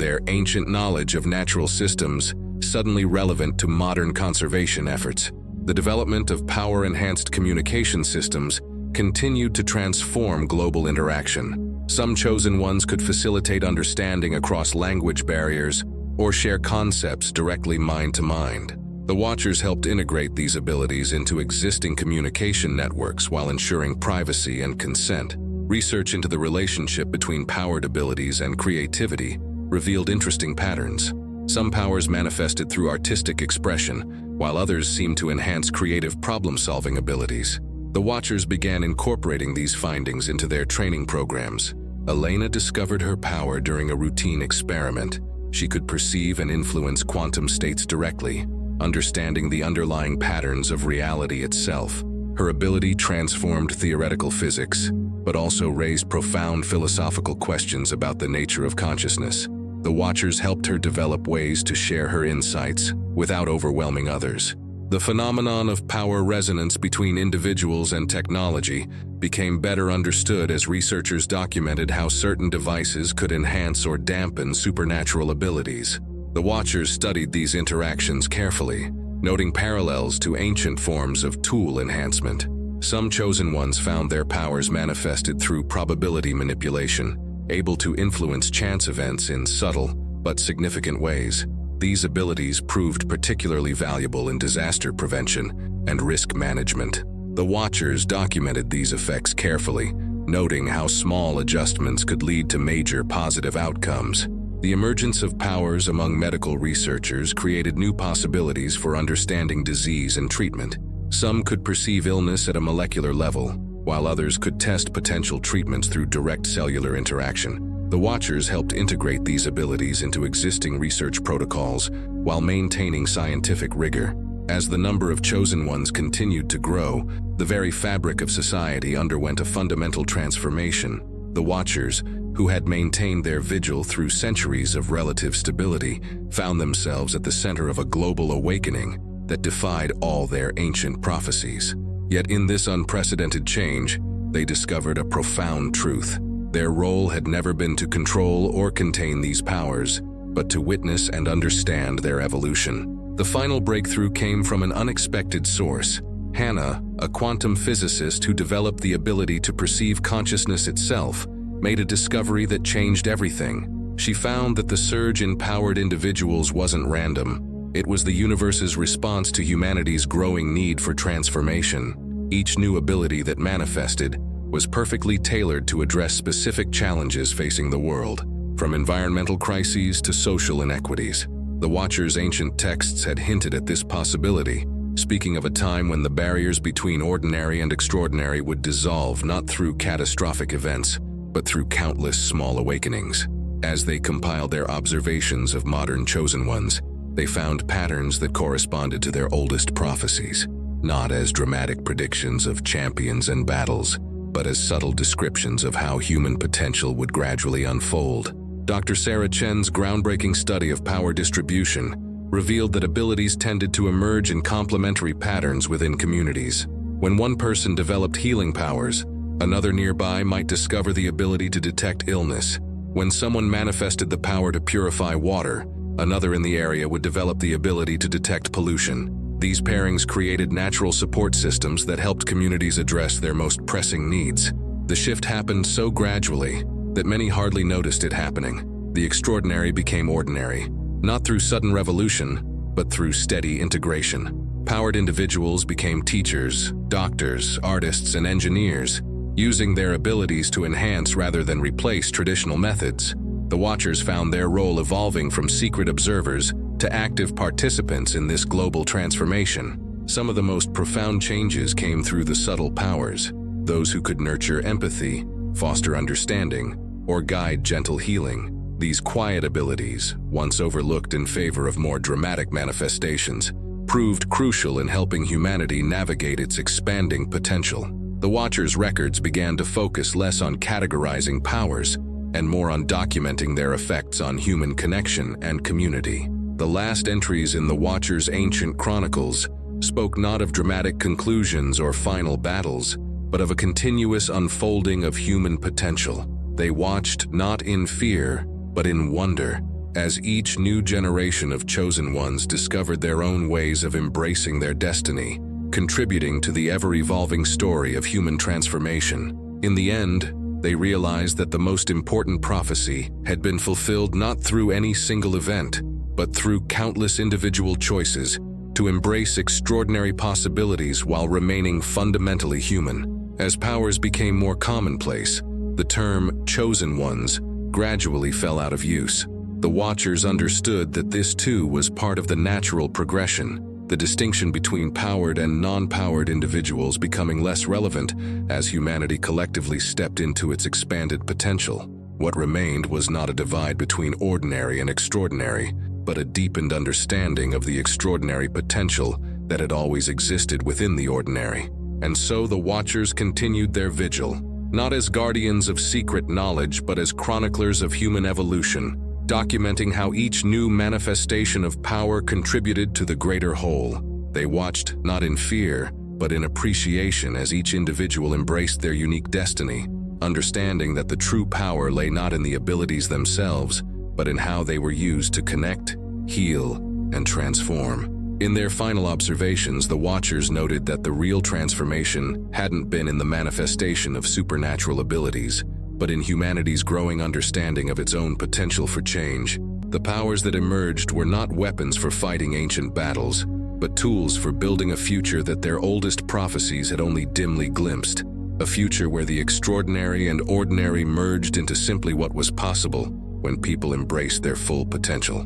their ancient knowledge of natural systems suddenly relevant to modern conservation efforts. The development of power-enhanced communication systems continued to transform global interaction. Some chosen ones could facilitate understanding across language barriers or share concepts directly mind to mind. The Watchers helped integrate these abilities into existing communication networks while ensuring privacy and consent. Research into the relationship between powered abilities and creativity revealed interesting patterns. Some powers manifested through artistic expression, while others seemed to enhance creative problem-solving abilities. The Watchers began incorporating these findings into their training programs. Elena discovered her power during a routine experiment. She could perceive and influence quantum states directly, understanding the underlying patterns of reality itself. Her ability transformed theoretical physics, but also raised profound philosophical questions about the nature of consciousness. The Watchers helped her develop ways to share her insights without overwhelming others. The phenomenon of power resonance between individuals and technology became better understood as researchers documented how certain devices could enhance or dampen supernatural abilities. The Watchers studied these interactions carefully, noting parallels to ancient forms of tool enhancement. Some chosen ones found their powers manifested through probability manipulation, able to influence chance events in subtle but significant ways. These abilities proved particularly valuable in disaster prevention and risk management. The Watchers documented these effects carefully, noting how small adjustments could lead to major positive outcomes. The emergence of powers among medical researchers created new possibilities for understanding disease and treatment. Some could perceive illness at a molecular level, while others could test potential treatments through direct cellular interaction. The Watchers helped integrate these abilities into existing research protocols while maintaining scientific rigor. As the number of chosen ones continued to grow, the very fabric of society underwent a fundamental transformation. The Watchers, who had maintained their vigil through centuries of relative stability, found themselves at the center of a global awakening that defied all their ancient prophecies. Yet in this unprecedented change, they discovered a profound truth. Their role had never been to control or contain these powers, but to witness and understand their evolution. The final breakthrough came from an unexpected source. Hannah, a quantum physicist who developed the ability to perceive consciousness itself, made a discovery that changed everything. She found that the surge in powered individuals wasn't random. It was the universe's response to humanity's growing need for transformation. Each new ability that manifested was perfectly tailored to address specific challenges facing the world, from environmental crises to social inequities. The Watcher's ancient texts had hinted at this possibility, speaking of a time when the barriers between ordinary and extraordinary would dissolve not through catastrophic events, but through countless small awakenings. As they compiled their observations of modern chosen ones, they found patterns that corresponded to their oldest prophecies, not as dramatic predictions of champions and battles, but as subtle descriptions of how human potential would gradually unfold. Dr. Sarah Chen's groundbreaking study of power distribution revealed that abilities tended to emerge in complementary patterns within communities. When one person developed healing powers, another nearby might discover the ability to detect illness. When someone manifested the power to purify water, another in the area would develop the ability to detect pollution. These pairings created natural support systems that helped communities address their most pressing needs. The shift happened so gradually that many hardly noticed it happening. The extraordinary became ordinary, not through sudden revolution, but through steady integration. Powered individuals became teachers, doctors, artists, and engineers, using their abilities to enhance rather than replace traditional methods. The Watchers found their role evolving from secret observers to active participants in this global transformation. Some of the most profound changes came through the subtle powers, those who could nurture empathy, foster understanding, or guide gentle healing. These quiet abilities, once overlooked in favor of more dramatic manifestations, proved crucial in helping humanity navigate its expanding potential. The Watchers' records began to focus less on categorizing powers and more on documenting their effects on human connection and community. The last entries in the Watchers' ancient chronicles spoke not of dramatic conclusions or final battles, but of a continuous unfolding of human potential. They watched not in fear, but in wonder, as each new generation of chosen ones discovered their own ways of embracing their destiny, contributing to the ever-evolving story of human transformation. In the end, they realized that the most important prophecy had been fulfilled not through any single event, but through countless individual choices to embrace extraordinary possibilities while remaining fundamentally human. As powers became more commonplace, the term chosen ones gradually fell out of use. The Watchers understood that this too was part of the natural progression, the distinction between powered and non-powered individuals becoming less relevant as humanity collectively stepped into its expanded potential. What remained was not a divide between ordinary and extraordinary, but a deepened understanding of the extraordinary potential that had always existed within the ordinary. And so the Watchers continued their vigil, not as guardians of secret knowledge, but as chroniclers of human evolution, documenting how each new manifestation of power contributed to the greater whole. They watched not in fear, but in appreciation as each individual embraced their unique destiny, understanding that the true power lay not in the abilities themselves, but in how they were used to connect, heal, and transform. In their final observations, the Watchers noted that the real transformation hadn't been in the manifestation of supernatural abilities, but in humanity's growing understanding of its own potential for change. The powers that emerged were not weapons for fighting ancient battles, but tools for building a future that their oldest prophecies had only dimly glimpsed, a future where the extraordinary and ordinary merged into simply what was possible when people embraced their full potential.